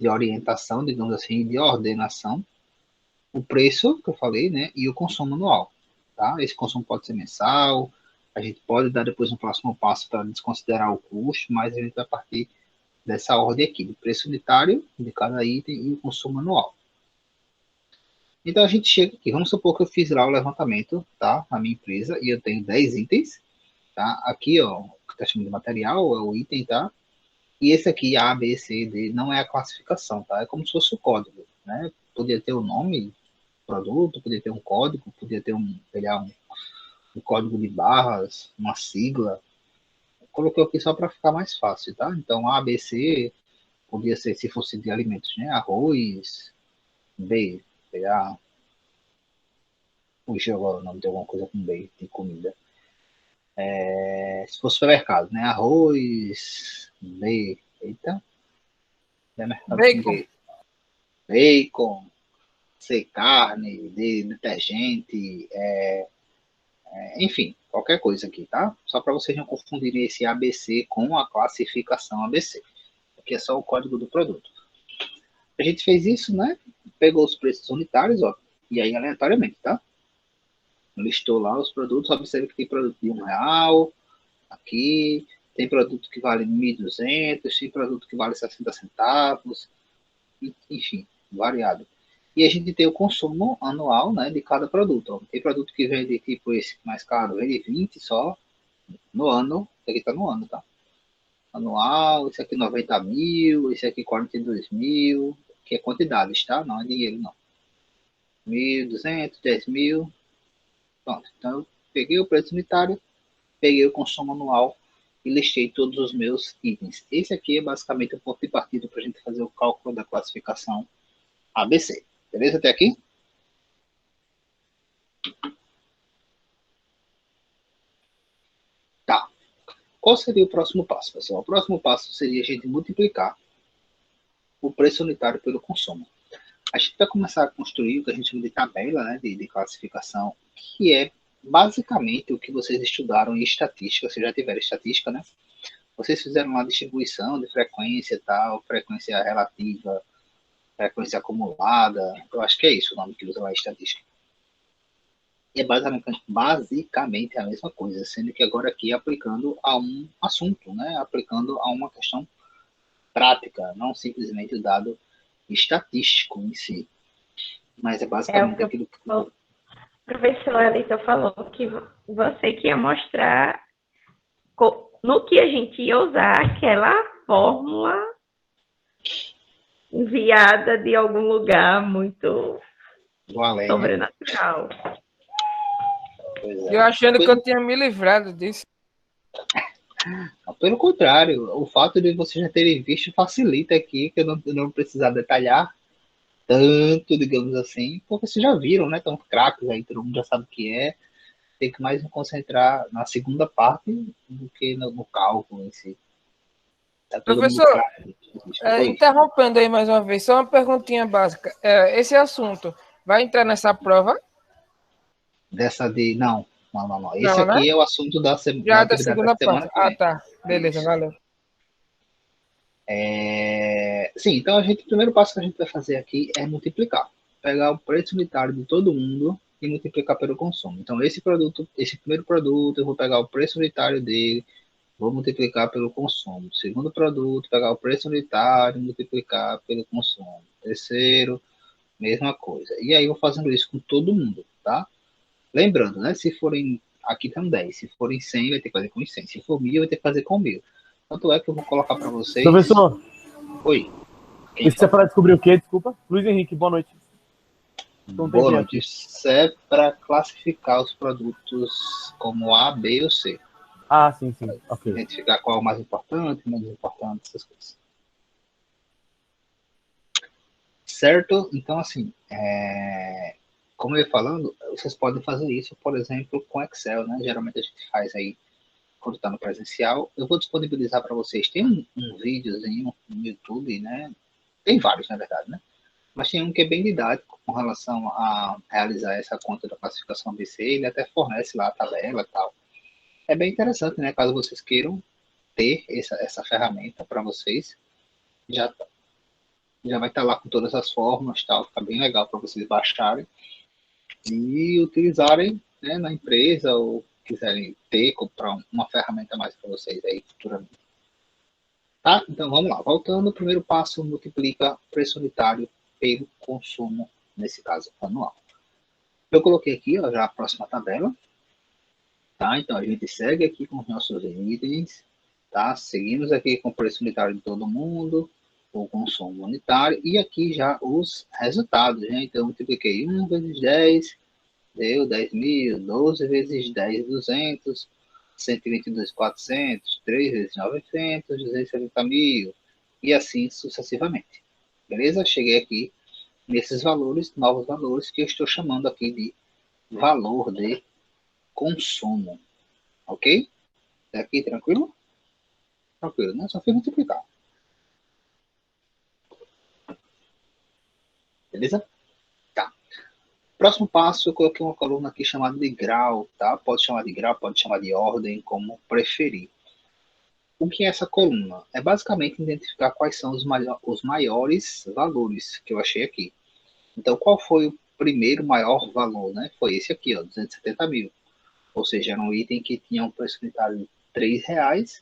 orientação, digamos assim, de ordenação, o preço que eu falei, né, e o consumo anual, tá? Esse consumo pode ser mensal, a gente pode dar depois um próximo passo para desconsiderar o custo, mas a gente vai partir dessa ordem aqui, do preço unitário de cada item e o consumo anual. Então a gente chega aqui, vamos supor que eu fiz lá o levantamento, tá, na minha empresa, e eu tenho 10 itens, tá? Aqui, ó, o que está chamando de material é o item, tá? E esse aqui, A, B, C, D, não é a classificação, tá? É como se fosse o código, né? Podia ter o nome produto, podia ter um código, podia ter um código de barras, uma sigla. Coloquei aqui só para ficar mais fácil, tá? Então, A, B, C, podia ser, se fosse de alimentos, né? Arroz, B, pegar, puxa agora o nome de alguma coisa com B, de comida. Se fosse supermercado, né? Arroz, B, eita, é mercado com Bacon. B. Bacon, C, carne, D, detergente, enfim, qualquer coisa aqui, tá? Só para vocês não confundirem esse ABC com a classificação ABC. Aqui é só o código do produto. A gente fez isso, né? Pegou os preços unitários, ó, e aí aleatoriamente, tá? Listou lá os produtos, observe que tem produto de R$1, aqui, tem produto que vale 1.200, tem produto que vale 60 centavos, enfim, variado. E a gente tem o consumo anual, né, de cada produto. Ó. Tem produto que vende, tipo esse mais caro, vende 20 só no ano. Esse aqui tá no ano, tá? Anual, esse aqui 90 mil, esse aqui 42 mil, que é quantidades, tá? Não é dinheiro, não. 1.200, 10 mil. Pronto. Então, eu peguei o preço unitário, peguei o consumo anual e listei todos os meus itens. Esse aqui é basicamente o ponto de partida para a gente fazer o cálculo da classificação ABC. Beleza até aqui? Tá. Qual seria o próximo passo, pessoal? O próximo passo seria a gente multiplicar o preço unitário pelo consumo. A gente vai começar a construir o que a gente chama de tabela, né, de classificação, que é basicamente o que vocês estudaram em estatística. Vocês já tiveram estatística, né? Vocês fizeram uma distribuição de frequência tal, frequência relativa, frequência acumulada. Eu acho que é isso o nome que usa lá em estatística. E é basicamente a mesma coisa, sendo que agora aqui aplicando a um assunto, né? Aplicando a uma questão prática, não simplesmente o dado estatístico em si. Mas é basicamente aquilo que... O professor Elton falou que você que ia mostrar no que a gente ia usar aquela fórmula enviada de algum lugar muito além, sobrenatural. Né? Eu achando que eu tinha me livrado disso. Pelo contrário, o fato de vocês já terem visto facilita aqui, que eu não precisar detalhar tanto, digamos assim, porque vocês já viram, né? Estão craques aí, todo mundo já sabe o que é. Tem que mais me concentrar na segunda parte do que no cálculo em si. Tá todo Professor, mundo interrompendo aí mais uma vez, só uma perguntinha básica. Esse assunto vai entrar nessa prova? Dessa de... Não. Esse Não, aqui né? é o assunto da semana. Já da segunda semana prova. que vem. Ah, tá. Beleza, Isso. valeu. Sim, então o primeiro passo que a gente vai fazer aqui é multiplicar. Pegar o preço unitário de todo mundo e multiplicar pelo consumo. Então, esse primeiro produto, eu vou pegar o preço unitário dele, vou multiplicar pelo consumo. Segundo produto, pegar o preço unitário e multiplicar pelo consumo. Terceiro, mesma coisa. E aí eu vou fazendo isso com todo mundo, tá? Lembrando, né? Se forem, aqui tem 10, se forem 100, vai ter que fazer com os 100. Se for 1.000, vai ter que fazer com 1.000. Tanto é que eu vou colocar para vocês... Professor, Oi. isso é para descobrir o quê? Desculpa. Luiz Henrique, boa noite. Boa noite. Isso é para classificar os produtos como A, B ou C. Ah, sim. Ok. Identificar qual é o mais importante, menos importante, essas coisas. Certo? Então, assim, como eu ia falando, vocês podem fazer isso, por exemplo, com Excel, né? Geralmente a gente faz aí quando está no presencial. Eu vou disponibilizar para vocês. Tem um videozinho no YouTube, né? Tem vários, na verdade, né? Mas tem um que é bem didático com relação a realizar essa conta da classificação ABC. Ele até fornece lá a tabela e tal. É bem interessante, né? Caso vocês queiram ter essa ferramenta para vocês, já vai estar lá com todas as fórmulas, tal. Fica bem legal para vocês baixarem e utilizarem, né, na empresa, ou quiserem comprar uma ferramenta a mais para vocês aí futuramente. Tá? Então vamos lá. Voltando, o primeiro passo, multiplica preço unitário pelo consumo, nesse caso anual. Eu coloquei aqui, ó, já a próxima tabela. Tá? Então a gente segue aqui com os nossos itens, tá? Seguimos aqui com o preço unitário de todo mundo, o consumo unitário, e aqui já os resultados, né? Então eu multipliquei 1 vezes 10, deu 10.000, 12 vezes 10, 200, 122, 400, 3 vezes 900, 270.000, e assim sucessivamente. Beleza? Cheguei aqui nesses valores, novos valores, que eu estou chamando aqui de valor de consumo. Ok? Até aqui, tranquilo? Tranquilo, né? Só fui multiplicar. Beleza? Tá. Próximo passo, eu coloquei uma coluna aqui chamada de grau, tá? Pode chamar de grau, pode chamar de ordem, como preferir. O que é essa coluna? É basicamente identificar quais são os maiores valores que eu achei aqui. Então, qual foi o primeiro maior valor, né? Foi esse aqui, ó, 270.000. Ou seja, era um item que tinha um preço unitário de R$3,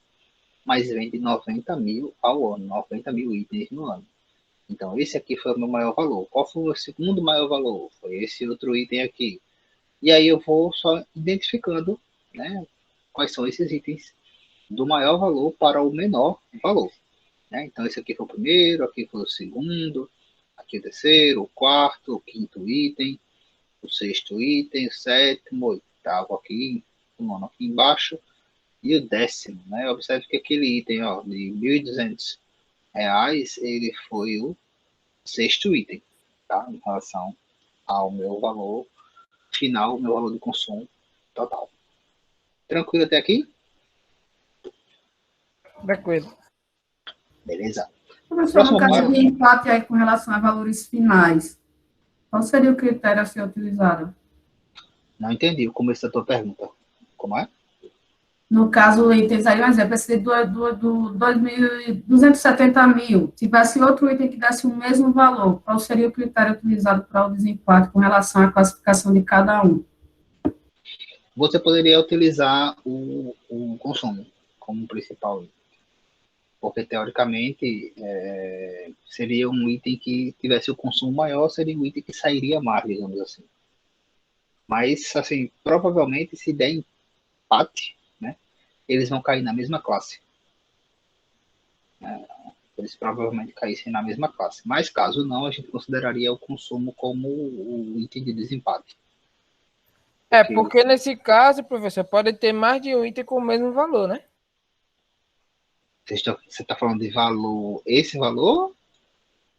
mas vende 90.000 ao ano, 90.000 itens no ano. Então, esse aqui foi o meu maior valor. Qual foi o segundo maior valor? Foi esse outro item aqui. E aí eu vou só identificando, né, quais são esses itens do maior valor para o menor valor. Né? Então, esse aqui foi o primeiro, aqui foi o segundo, aqui o terceiro, o quarto, o quinto item, o sexto item, o sétimo, o oitavo aqui, o nono aqui embaixo, e o décimo. Né? Observe que aquele item, ó, de R$1.200, ele foi o sexto item, tá? Em relação ao meu valor final, meu valor de consumo total. Tranquilo até aqui? Tranquilo. Beleza. Professor, no caso de empate aí com relação a valores finais, qual seria o critério a ser utilizado? Não entendi o começo da tua pergunta. Como é? No caso, itens aí, um exemplo, esse do 270.000, tivesse outro item que desse o mesmo valor, qual seria o critério utilizado para o desempate com relação à classificação de cada um? Você poderia utilizar o consumo como principal item. Porque, teoricamente, seria um item que tivesse o consumo maior, seria um item que sairia mais, digamos assim. Mas, assim, provavelmente, se der empate, né, eles vão cair na mesma classe. Eles provavelmente caíssem na mesma classe. Mas, caso não, a gente consideraria o consumo como o item de desempate. Porque nesse caso, professor, pode ter mais de um item com o mesmo valor, né? Você está falando de valor, esse valor?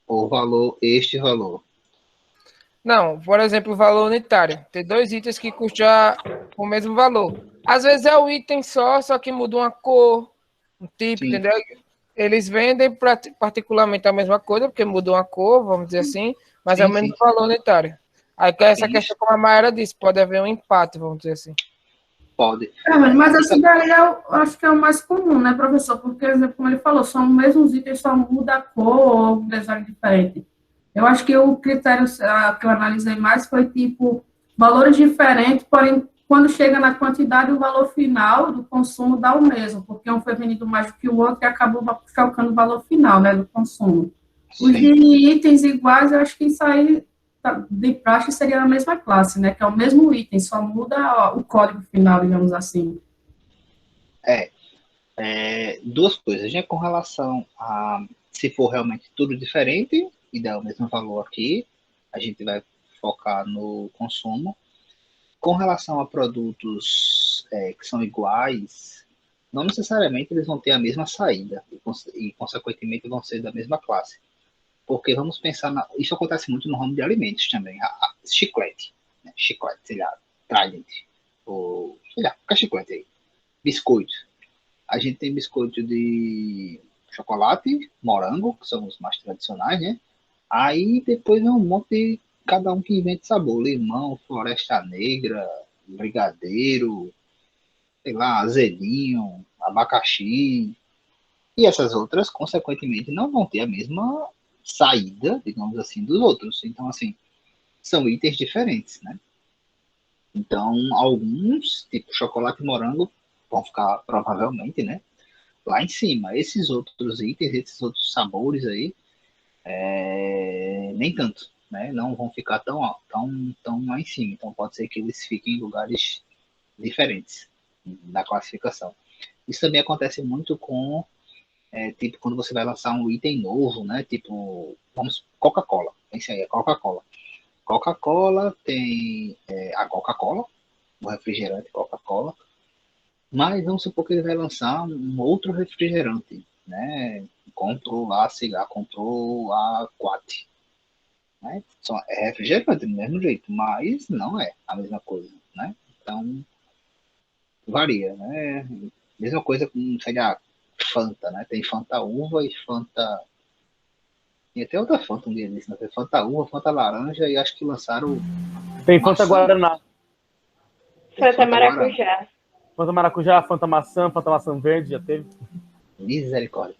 Ou valor, este valor? Não, por exemplo, o valor unitário. Tem dois itens que custam o mesmo valor. Às vezes é um item só que muda uma cor, um tipo, Sim. entendeu? Eles vendem particularmente a mesma coisa, porque mudou a cor, vamos dizer assim, mas Sim, é o mesmo valor unitário. Aí essa questão, como a Mayara disse, pode haver um empate, vamos dizer assim. Pode. Mas esse daí eu acho que é o mais comum, né, professor? Porque, como ele falou, são os mesmos itens, só muda a cor ou um design diferente. Eu acho que o critério que eu analisei mais foi, tipo, valores diferentes, porém, quando chega na quantidade, o valor final do consumo dá o mesmo, porque um foi vendido mais do que o outro e acabou chocando o valor final, né, do consumo. Os de itens iguais, eu acho que isso aí de praxe seria a mesma classe, né? Que é o mesmo item, só muda ó, o código final, digamos assim. Duas coisas, né? Com relação a se for realmente tudo diferente e der o mesmo valor aqui, a gente vai focar no consumo. Com relação a produtos que são iguais, não necessariamente eles vão ter a mesma saída e consequentemente, vão ser da mesma classe. Porque vamos pensar, isso acontece muito no ramo de alimentos também, chiclete, né? Chiclete, sei lá, Trident, ou sei lá, qualquer chiclete aí, biscoito. A gente tem biscoito de chocolate, morango, que são os mais tradicionais, né? Aí depois é um monte de cada um que inventa sabor, limão, floresta negra, brigadeiro, sei lá, azedinho, abacaxi. E essas outras, consequentemente, não vão ter a mesma saída, digamos assim, dos outros. Então, assim, são itens diferentes, né? Então, alguns, tipo chocolate e morango, vão ficar provavelmente, né, lá em cima. Esses outros itens, esses outros sabores aí, nem tanto, né? Não vão ficar tão lá em cima. Então, pode ser que eles fiquem em lugares diferentes da classificação. Isso também acontece muito com tipo, quando você vai lançar um item novo, né? Tipo, vamos, Coca-Cola. Pense aí, a Coca-Cola. Coca-Cola tem a Coca-Cola, o refrigerante Coca-Cola, mas vamos supor que ele vai lançar um outro refrigerante, né? Comprou lá, cigarro, comprou a Quat, né? É refrigerante do mesmo jeito, mas não é a mesma coisa, né? Então, varia, né? Mesma coisa com, sei lá, Fanta, né? Tem Fanta uva e Fanta. Tem até outra Fanta um dia desse, né? Tem Fanta uva, Fanta laranja e acho que lançaram. Tem Fanta Guaraná. Fanta maracujá. Fanta maracujá, Fanta maçã verde, já teve. Misericórdia.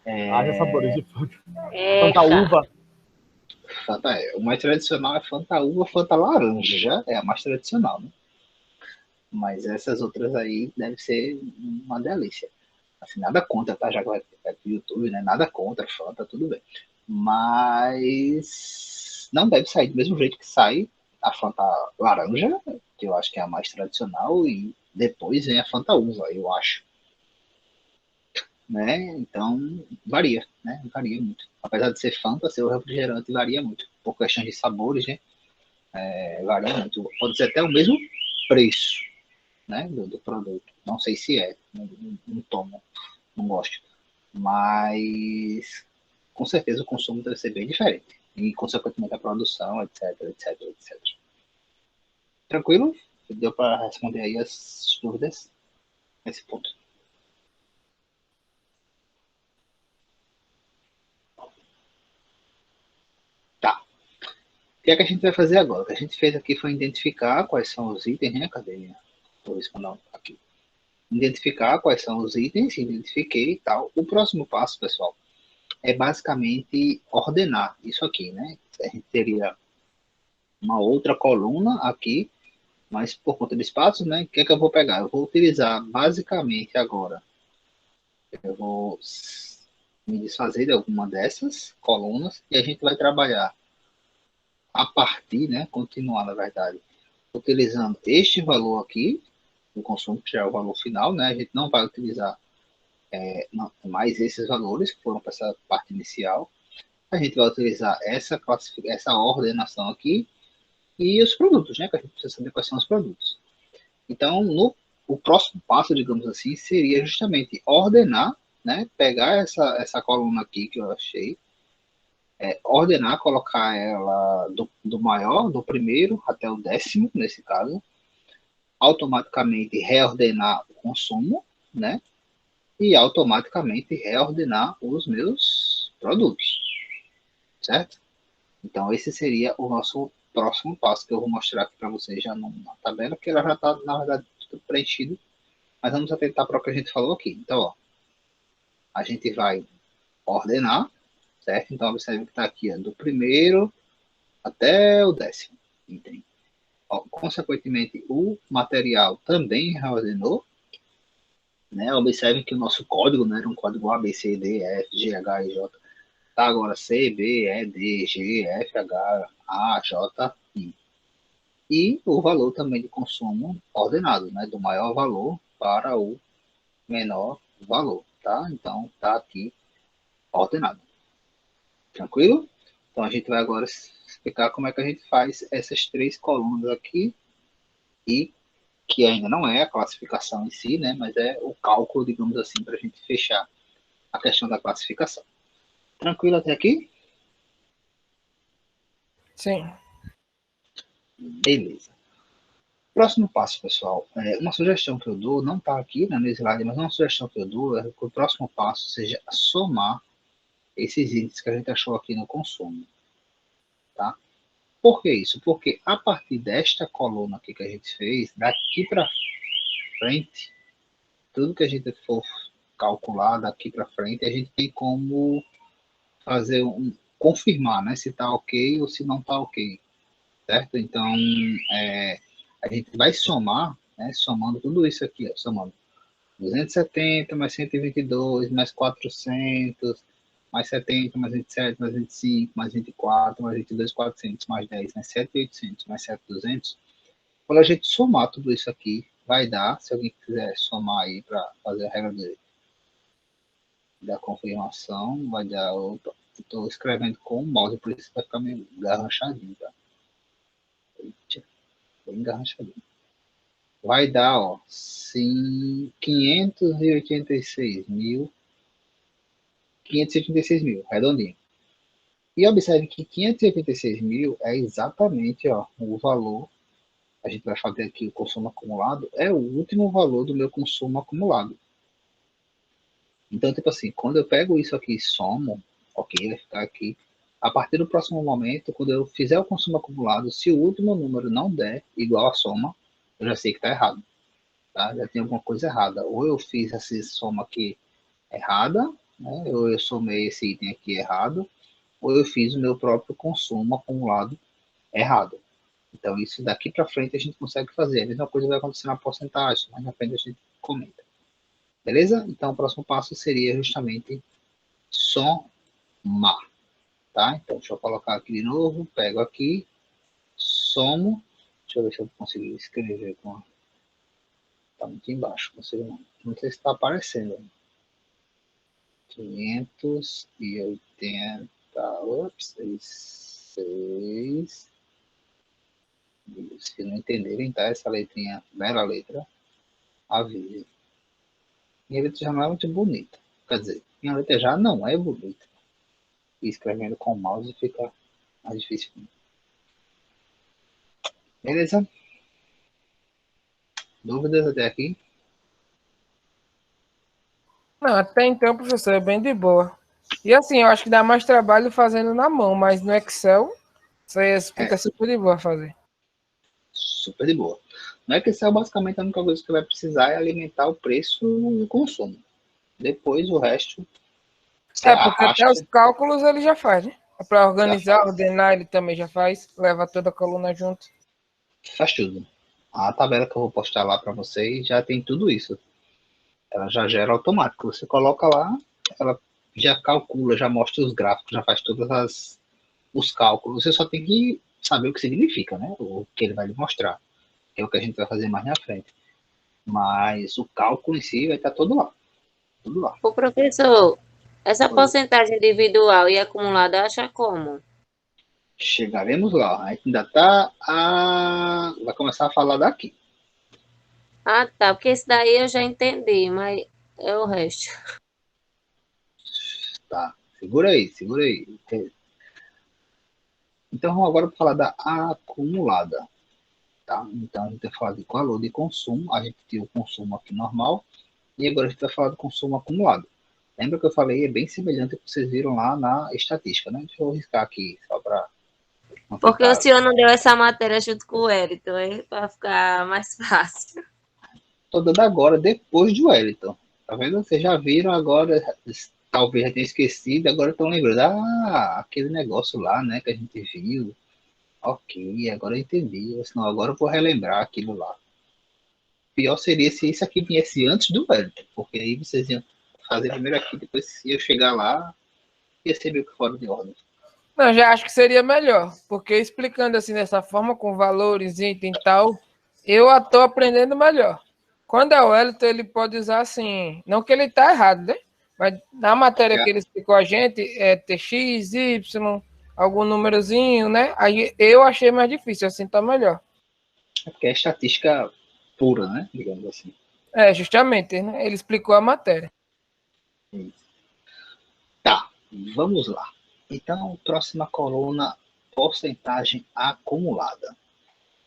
Já sabores de Fanta. Eita. Fanta uva. Fanta, o mais tradicional é Fanta uva, Fanta laranja, já é a mais tradicional, né? Mas essas outras aí deve ser uma delícia. Assim, nada contra, tá? Já que vai pro YouTube, né? Nada contra, Fanta, tudo bem. Mas não deve sair do mesmo jeito que sai a Fanta laranja, que eu acho que é a mais tradicional, e depois vem a Fanta uva, eu acho. Né? Então, varia, né? Varia muito. Apesar de ser Fanta, ser o refrigerante varia muito. Por questão de sabores, né? Varia muito. Pode ser até o mesmo preço, né? Do produto. Não sei se não tomo, não gosto. Mas, com certeza, o consumo deve ser bem diferente. E, consequentemente, a produção, etc, etc, etc. Tranquilo? Deu para responder aí as dúvidas nesse ponto. Tá. O que é que a gente vai fazer agora? O que a gente fez aqui foi identificar quais são os itens, né? Cadê? Vou responder aqui. Identificar quais são os itens, identifiquei e tal. O próximo passo, pessoal, é basicamente ordenar isso aqui, né? A gente teria uma outra coluna aqui, mas por conta de espaço, né? O que é que eu vou pegar? Eu vou utilizar basicamente agora, eu vou me desfazer de alguma dessas colunas e a gente vai trabalhar a partir, né? Continuar, na verdade, utilizando este valor aqui, do consumo, que já é o valor final, né? A gente não vai utilizar mais esses valores que foram para essa parte inicial. A gente vai utilizar essa ordenação aqui e os produtos, né? Que a gente precisa saber quais são os produtos. Então, o próximo passo, digamos assim, seria justamente ordenar, né? Pegar essa coluna aqui que eu achei, ordenar, colocar ela do maior, do primeiro até o 10º, nesse caso, automaticamente reordenar o consumo, né? E automaticamente reordenar os meus produtos, certo? Então, esse seria o nosso próximo passo que eu vou mostrar aqui para vocês já na tabela, que ela já está, na verdade, tudo preenchido, mas vamos atentar para o que a gente falou aqui. Então, ó, a gente vai ordenar, certo? Então, observe que está aqui, ó, do primeiro até o 10º item. Ó, consequentemente, o material também reordenou, né? Observe que o nosso código, né, era um código A, B, C, D, E, F, G, H, I, J. Tá agora C, B, E, D, G, F, H, A, J, I. E o valor também de consumo ordenado, né? Do maior valor para o menor valor, tá? Então, tá aqui ordenado. Tranquilo? Então, a gente vai agora explicar como é que a gente faz essas três colunas aqui e que ainda não é a classificação em si, né? Mas é o cálculo, digamos assim, para a gente fechar a questão da classificação. Tranquilo até aqui? Sim. Beleza. Próximo passo, pessoal. Uma sugestão que eu dou, não está aqui no slide, mas uma sugestão que eu dou é que o próximo passo seja somar esses índices que a gente achou aqui no consumo. Tá? Por que isso? Porque a partir desta coluna aqui que a gente fez, daqui para frente, tudo que a gente for calcular daqui para frente, a gente tem como fazer confirmar, né, se está ok ou se não está ok, certo? Então, a gente vai somar, né, somando tudo isso aqui, ó, somando 270 mais 122 mais 400 mais 70 mais 27 mais 25 mais 24 mais 22, 400 mais 10 mais 7.800 mais 7.200. Quando a gente somar tudo isso aqui, vai dar, se alguém quiser somar aí para fazer a regra da confirmação, vai dar, opa, estou escrevendo com o mouse, por isso vai ficar meio garranchadinho, tá? Bem garranchadinho. Vai dar, ó, 586 mil, redondinho. E observe que 586 mil é exatamente, ó, o valor, a gente vai fazer aqui o consumo acumulado, é o último valor do meu consumo acumulado. Então, tipo assim, quando eu pego isso aqui e somo, ok, vai ficar aqui. A partir do próximo momento, quando eu fizer o consumo acumulado, se o último número não der igual a soma, eu já sei que está errado. Tá? Já tem alguma coisa errada. Ou eu fiz essa soma aqui errada, né? Ou eu somei esse item aqui errado, ou eu fiz o meu próprio consumo acumulado errado. Então, isso daqui para frente a gente consegue fazer. A mesma coisa vai acontecer na porcentagem, mas na frente a gente comenta. Beleza? Então, o próximo passo seria justamente somar. Tá? Então, deixa eu colocar aqui de novo. Pego aqui, somo. Deixa eu ver se eu consigo escrever com a... Tá muito embaixo, não sei se está aparecendo. 580, ops, 6. Se não entenderem, tá? Essa letrinha, bela letra, avise. Minha letra já não é muito bonita. Quer dizer, minha letra já não é bonita. E escrevendo com o mouse fica mais difícil. Beleza? Dúvidas até aqui? Não, até então, professor, é bem de boa. E assim, eu acho que dá mais trabalho fazendo na mão, mas no Excel, você fica super de boa fazer. Super de boa. No Excel, basicamente, a única coisa que vai precisar é alimentar o preço e o consumo. Depois, o resto... porque até os cálculos ele já faz, né? Para organizar, ordenar, ele também já faz. Leva toda a coluna junto. Faz tudo. A tabela que eu vou postar lá para vocês já tem tudo isso. Ela já gera automático. Você coloca lá, ela já calcula, já mostra os gráficos, já faz todos os cálculos. Você só tem que saber o que significa, né? O que ele vai lhe mostrar. É o que a gente vai fazer mais na frente. Mas o cálculo em si vai estar todo lá. Tudo lá. Ô, professor, essa porcentagem individual e acumulada acha como? Chegaremos lá. A gente ainda tá vai começar a falar daqui. Ah, tá. Porque esse daí eu já entendi, mas é o resto. Tá. Segura aí, segura aí. Então, vamos agora falar da acumulada. Tá? Então, a gente vai falar de valor de consumo. A gente tem o consumo aqui normal. E agora a gente vai falar do consumo acumulado. Lembra que eu falei? É bem semelhante ao que vocês viram lá na estatística, né? Deixa eu riscar aqui, só para... Porque o senhor não deu essa matéria junto com o Wellington, para ficar mais fácil. Estou dando agora, depois do Wellington. Tá vendo? Vocês já viram agora, talvez já tenha esquecido, agora estão lembrando. Ah, aquele negócio lá, né, que a gente viu. Ok, agora eu entendi. Senão agora eu vou relembrar aquilo lá. Pior seria se isso aqui viesse antes do Wellington, porque aí vocês iam fazer primeiro aqui, depois se eu chegar lá, fiquei assim meio que fora de ordem. Não, já acho que seria melhor, porque explicando assim dessa forma, com valores, item e tal, eu estou aprendendo melhor. Quando é o Wellington, ele pode usar assim, não que ele está errado, né? Mas na matéria que ele explicou a gente, é TX, Y, algum númerozinho, né? Aí eu achei mais difícil, assim tá melhor. É porque é estatística pura, né? Digamos assim. É, justamente, né? Ele explicou a matéria. Tá, vamos lá. Então, próxima coluna, porcentagem acumulada.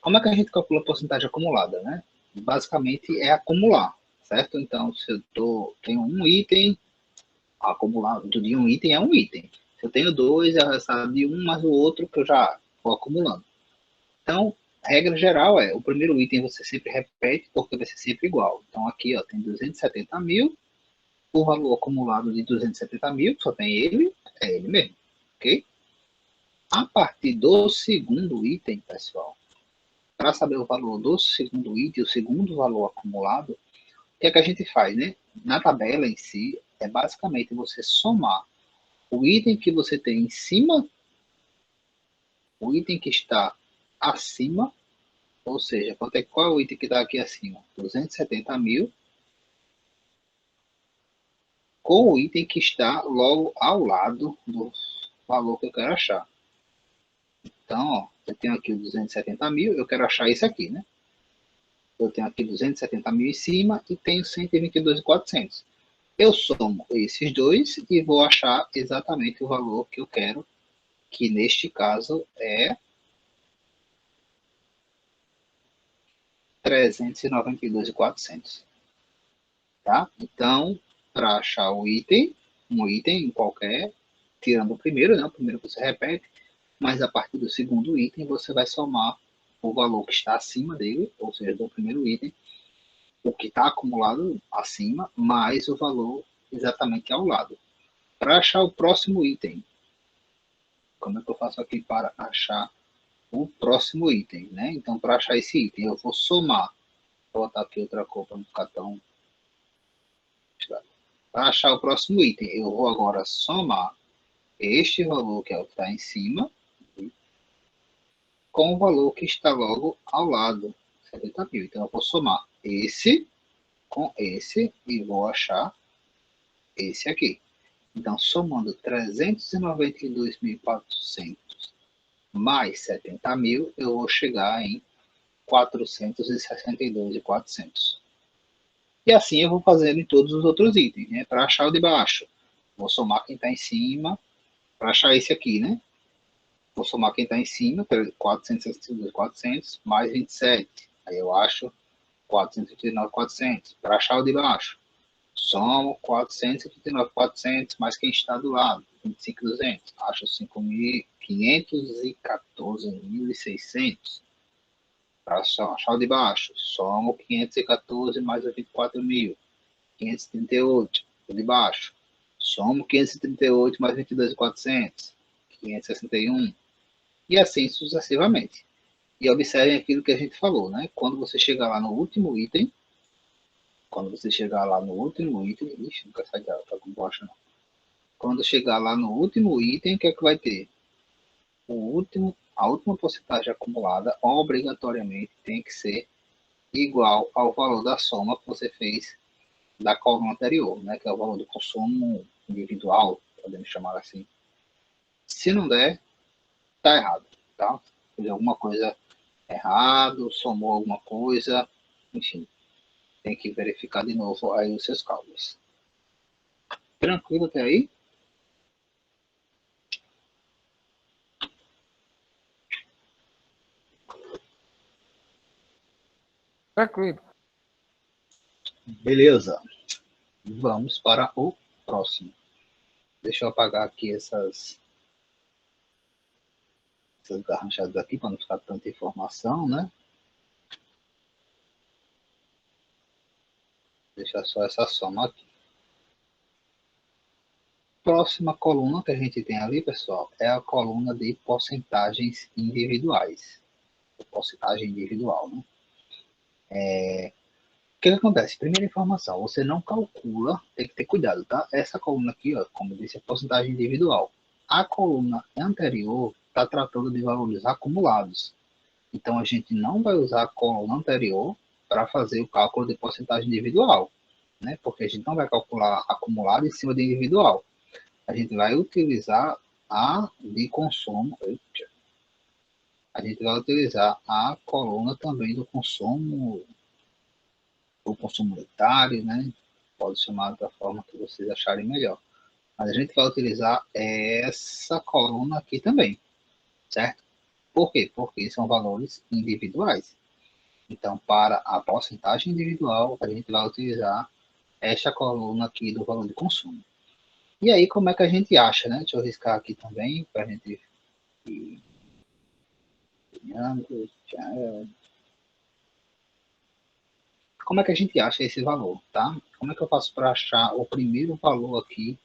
Como é que a gente calcula a porcentagem acumulada, né? Basicamente é acumular, certo? Então, se eu tenho um item, acumulado de um item é um item. Se eu tenho dois, é o resultado de um mais o outro que eu já vou acumulando. Então, a regra geral é, o primeiro item você sempre repete, porque vai ser sempre igual. Então, aqui ó, tem 270 mil, o valor acumulado de 270 mil, só tem ele, é ele mesmo, ok? A partir do segundo item, pessoal, para saber o valor do segundo item, o segundo valor acumulado, o que é que a gente faz, né? Na tabela em si, é basicamente você somar o item que você tem em cima, o item que está acima, ou seja, qual é o item que está aqui acima? 270 mil, com o item que está logo ao lado do valor que eu quero achar. Então, ó, eu tenho aqui o 270 mil, eu quero achar esse aqui, né? Eu tenho aqui 270 mil em cima e tenho 122.400. Eu somo esses dois e vou achar exatamente o valor que eu quero, que neste caso é 392.400. Tá? Então, para achar o item, um item qualquer, tirando o primeiro, né? O primeiro você repete, mas a partir do segundo item você vai somar o valor que está acima dele, ou seja, do primeiro item, o que está acumulado acima, mais o valor exatamente ao lado. Para achar o próximo item, como é que eu faço aqui para achar o próximo item, né? Então, para achar esse item, eu vou somar. Vou botar aqui outra cor para não ficar tão... Para achar o próximo item, eu vou agora somar este valor, que é o que está em cima, com o valor que está logo ao lado, 70 mil. Então, eu vou somar esse com esse e vou achar esse aqui. Então, somando 392.400 mais 70 mil, eu vou chegar em 462.400. E assim eu vou fazendo em todos os outros itens, né? Para achar o de baixo, vou somar quem está em cima, para achar esse aqui, né? Vou somar quem está em cima, 462.400 mais 27. Aí eu acho 439.400. Para achar o de baixo, somo 439.400 mais quem está do lado, 25.200. Acho 5.514.600. Para achar o de baixo, somo 514 mais 24.000. 538. O de baixo, somo 538 mais 22.400. 561. E assim sucessivamente. E observem aquilo que a gente falou, né? Quando você chegar lá no último item, ixi, não quero sair dela, tá com bosta não. Quando chegar lá no último item, o que é que vai ter? A última porcentagem acumulada obrigatoriamente tem que ser igual ao valor da soma que você fez da coluna anterior, né? Que é o valor do consumo individual, podemos chamar assim. Se não der, tá errado, tá? Fez alguma coisa errado, somou alguma coisa, enfim, tem que verificar de novo aí os seus cálculos. Tranquilo até aí? Tranquilo. Beleza. Vamos para o próximo. Deixa eu apagar aqui essas garranchadas aqui para não ficar tanta informação, né? Deixa só essa soma aqui. Próxima coluna que a gente tem ali, pessoal, é a coluna de porcentagens individuais. Porcentagem individual, né? que acontece? Primeira informação, você não calcula, tem que ter cuidado, tá? Essa coluna aqui, ó, como eu disse, é porcentagem individual. A coluna anterior está tratando de valores acumulados. Então, a gente não vai usar a coluna anterior para fazer o cálculo de porcentagem individual, né? Porque a gente não vai calcular acumulado em cima de individual. A gente vai utilizar a de consumo. A gente vai utilizar a coluna também do consumo, o consumo unitário, né? Pode chamar da forma que vocês acharem melhor. Mas a gente vai utilizar essa coluna aqui também, certo? Por quê? Porque são valores individuais. Então, para a porcentagem individual, a gente vai utilizar esta coluna aqui do valor de consumo. E aí, como é que a gente acha, né? Deixa eu riscar aqui também, para a gente ir. Como é que a gente acha esse valor, tá? Como é que eu faço para achar o primeiro valor aqui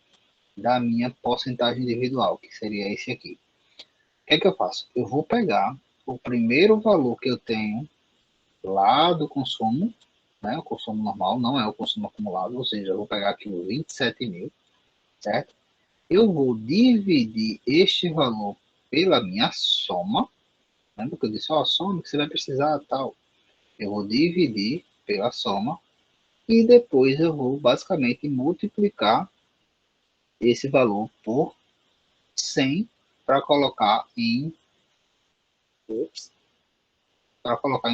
da minha porcentagem individual, que seria esse aqui? O que é que eu faço? Eu vou pegar o primeiro valor que eu tenho lá do consumo, né? O consumo normal, não é o consumo acumulado, ou seja, eu vou pegar aqui os 27 mil, certo? Eu vou dividir este valor pela minha soma. Lembra que eu disse, ó, soma que você vai precisar, tal. Eu vou dividir pela soma e depois eu vou basicamente multiplicar esse valor por 100 para colocar em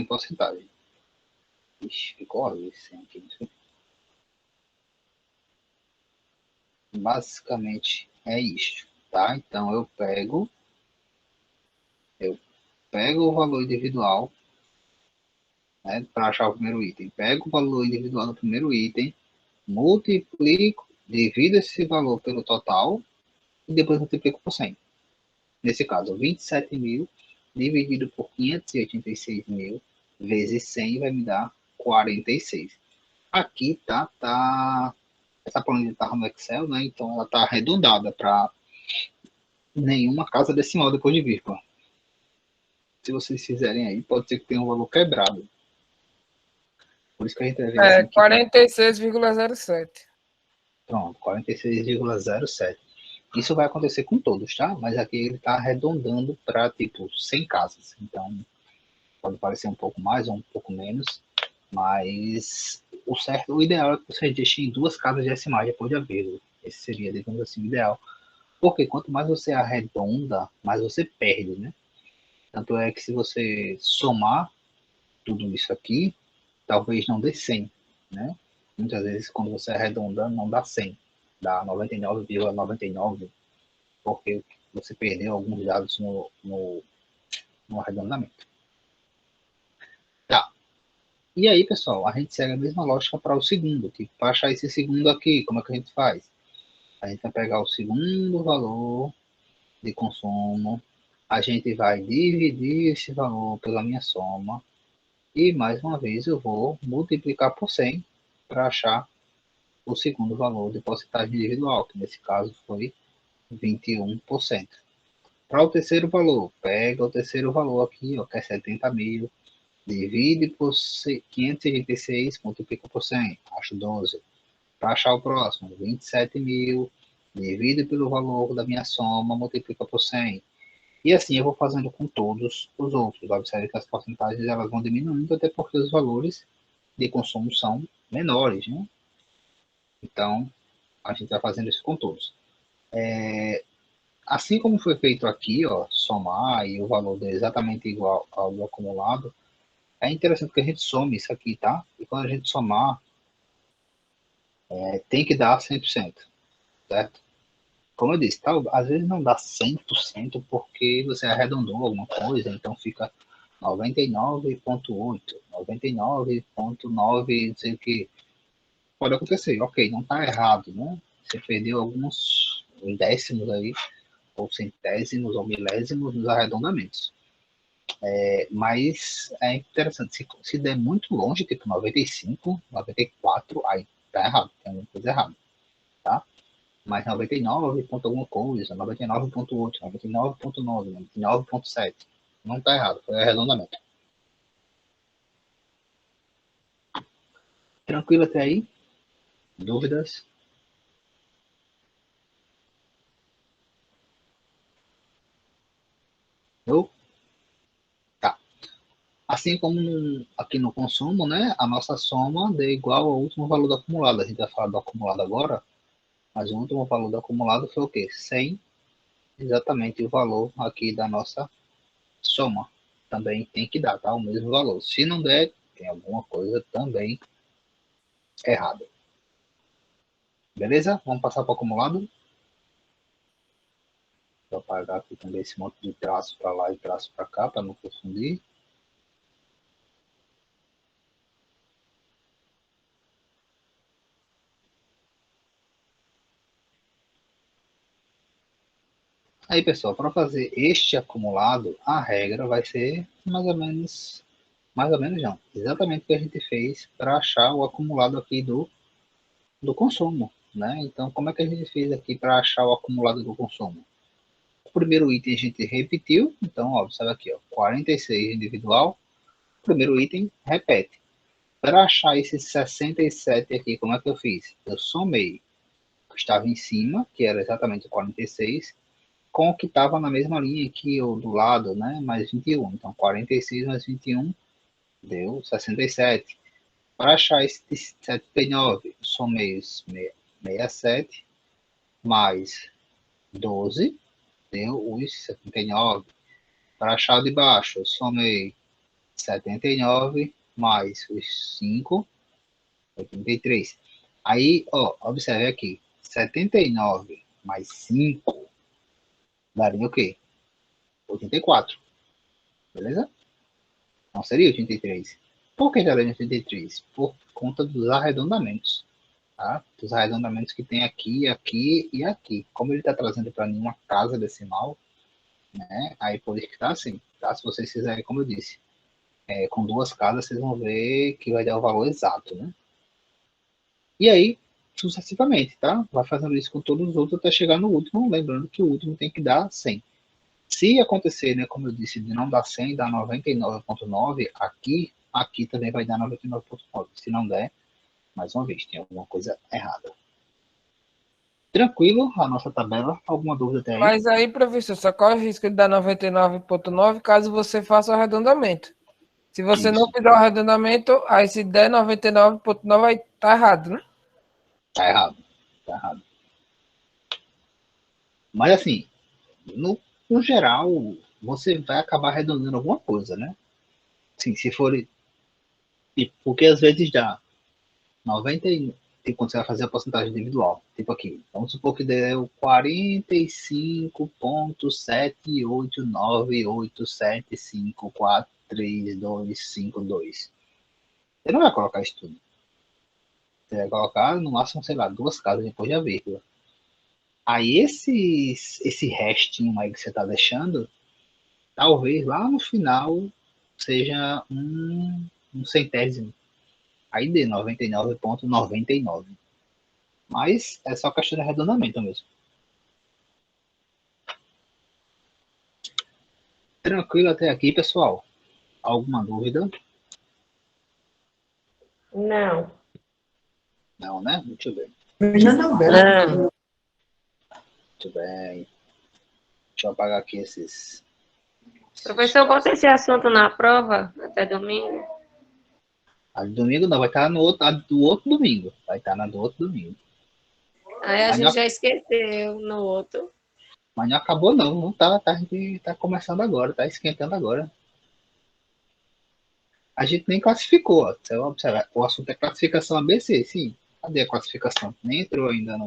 porcentagem. Ixi, ficou horrível esse 100 aqui. Basicamente é isso, tá? Então eu pego o valor individual, né, para achar o primeiro item. Pego o valor individual do primeiro item, multiplico, divido esse valor pelo total e depois multiplico por 100. Nesse caso, 27 mil dividido por 586 mil vezes 100 vai me dar 46. Aqui essa planilha está no Excel, né? Então ela está arredondada para nenhuma casa decimal depois de vírgula. Se vocês fizerem aí, pode ser que tenha um valor quebrado. Por isso que a gente vai ver assim. 46,07. Pronto, 46,07. Isso vai acontecer com todos, tá? Mas aqui ele está arredondando para, tipo, 100 casas. Então, pode parecer um pouco mais ou um pouco menos. Mas o ideal é que você deixe em 2 casas decimais depois de vírgula. Esse seria, digamos assim, o ideal. Porque quanto mais você arredonda, mais você perde, né? Tanto é que se você somar tudo isso aqui, talvez não dê 100, né? Muitas vezes, quando você arredonda, não dá 100. Dá 99,99, porque você perdeu alguns dados no arredondamento. Tá. E aí, pessoal, a gente segue a mesma lógica para o segundo. Que para achar esse segundo aqui, como é que a gente faz? A gente vai pegar o segundo valor de consumo, a gente vai dividir esse valor pela minha soma, e mais uma vez eu vou multiplicar por 100 para achar o segundo valor de porcentagem individual, que nesse caso foi 21%. Para o terceiro valor, pega o terceiro valor aqui, ó, que é 70 mil, divide por 586, multiplica por 100, acho 12. Para achar o próximo, 27 mil, divide pelo valor da minha soma, multiplica por 100. E assim eu vou fazendo com todos os outros. Observe que as porcentagens elas vão diminuindo, até porque os valores de consumo são menores, né? Então, a gente vai fazendo isso com todos. Assim como foi feito aqui, ó, somar e o valor é exatamente igual ao do acumulado, é interessante que a gente some isso aqui, tá? E quando a gente somar, tem que dar 100%, certo? Como eu disse, às vezes não dá 100% porque você arredondou alguma coisa, então fica 99,8, 99,9, não sei o que. Pode acontecer, ok, não está errado, né? Você perdeu alguns décimos aí, ou centésimos, ou milésimos nos arredondamentos. Mas é interessante, se der muito longe, tipo 95, 94, aí tá errado, tem alguma coisa errada, tá? Mas 99 ponto alguma coisa, 99,8, 99,9, 99,7, não tá errado, foi arredondamento. Tranquilo até aí? Dúvidas? Eu? Tá. Assim como aqui no consumo, né? A nossa soma deu igual ao último valor do acumulado. A gente vai falar do acumulado agora, mas o último valor do acumulado foi o quê? 100, exatamente o valor aqui da nossa soma. Também tem que dar, tá? O mesmo valor. Se não der, tem alguma coisa também errada. Beleza? Vamos passar para o acumulado? Vou apagar aqui também esse monte de traço para lá e traço para cá, para não confundir. Aí, pessoal, para fazer este acumulado, a regra vai ser mais ou menos não, exatamente o que a gente fez para achar o acumulado aqui do consumo, né? Então, como é que a gente fez aqui para achar o acumulado do consumo? O primeiro item a gente repetiu, então, ó, observa aqui, ó, 46 individual, o primeiro item repete. Para achar esse 67 aqui, como é que eu fiz? Eu somei o que estava em cima, que era exatamente o 46, com o que estava na mesma linha aqui, ou do lado, né, mais 21. Então, 46 mais 21 deu 67. Para achar esse 79, somei os 67 mais 12, deu os 79. Para achar o de baixo, eu somei 79 mais os 5, 83. Aí, ó, observe aqui, 79 mais 5 daria o quê? 84, beleza? Não seria 83. Por que daria 83? Por conta dos arredondamentos. Tá? Dos arredondamentos que tem aqui, aqui e aqui. Como ele está trazendo para mim uma casa decimal, né? Aí por isso que está assim. Tá? Se vocês fizerem, como eu disse, com duas casas, vocês vão ver que vai dar o valor exato, né? E aí, sucessivamente, tá? Vai fazendo isso com todos os outros até chegar no último, lembrando que o último tem que dar 100. Se acontecer, né, como eu disse, de não dar 100, dar 99,9, aqui também vai dar 99,9. Se não der, mais uma vez, tem alguma coisa errada. Tranquilo, a nossa tabela. Alguma dúvida até aí? Mas aí, professor, só corre o risco de dar 99,9 caso você faça o arredondamento. Se você Isso. não fizer o arredondamento, aí se der 99,9, aí tá errado, né? Tá errado. Tá errado. Mas assim, no geral, você vai acabar arredondando alguma coisa, né? Sim, se for. Porque às vezes dá 90 tipo, quando você vai fazer a porcentagem individual, tipo aqui, vamos supor que deu 45,78987543252. Você não vai colocar isso tudo. Você vai colocar no máximo, sei lá, duas casas depois da vírgula. Aí esse restinho aí que você está deixando, talvez lá no final seja um centésimo. Aí dê 99,99. Mas é só questão de arredondamento mesmo. Tranquilo até aqui, pessoal? Alguma dúvida? Não. Não, né? Muito bem. Não. Muito bem. Deixa eu apagar aqui esses... Professor, bota esse assunto na prova até domingo. A de domingo não, vai estar no outro, a do outro domingo. Vai estar na do outro domingo. Aí a Mas gente não, já esqueceu no outro. mas não acabou não, não tá, a gente tá começando agora, tá esquentando agora. A gente nem classificou, ó. Você vai observar, o assunto é classificação ABC, sim. Cadê a classificação? Nem entrou ainda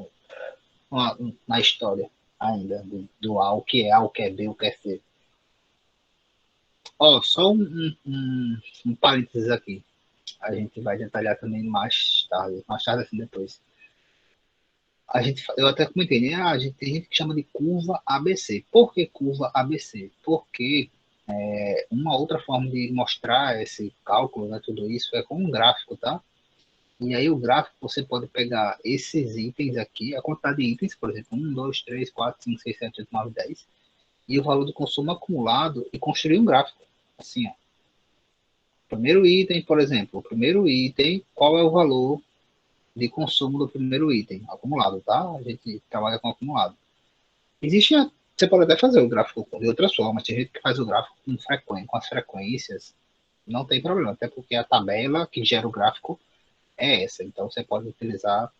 na história ainda do A, o que é A, o que é B, o que é C. Ó, só um parênteses aqui. A gente vai detalhar também mais tarde assim depois. Eu até comentei, né? Tem gente que chama de curva ABC. Por que curva ABC? Porque uma outra forma de mostrar esse cálculo, né, tudo isso, é com um gráfico, tá? E aí o gráfico, você pode pegar esses itens aqui, a quantidade de itens, por exemplo, 1, 2, 3, 4, 5, 6, 7, 8, 9, 10, e o valor do consumo acumulado e construir um gráfico, assim, ó. Primeiro item, por exemplo, o primeiro item, qual é o valor de consumo do primeiro item? Acumulado, tá? A gente trabalha com acumulado. Existe, você pode até fazer o gráfico de outras formas, tem gente que faz o gráfico com as frequências, não tem problema, até porque a tabela que gera o gráfico é essa, então você pode utilizar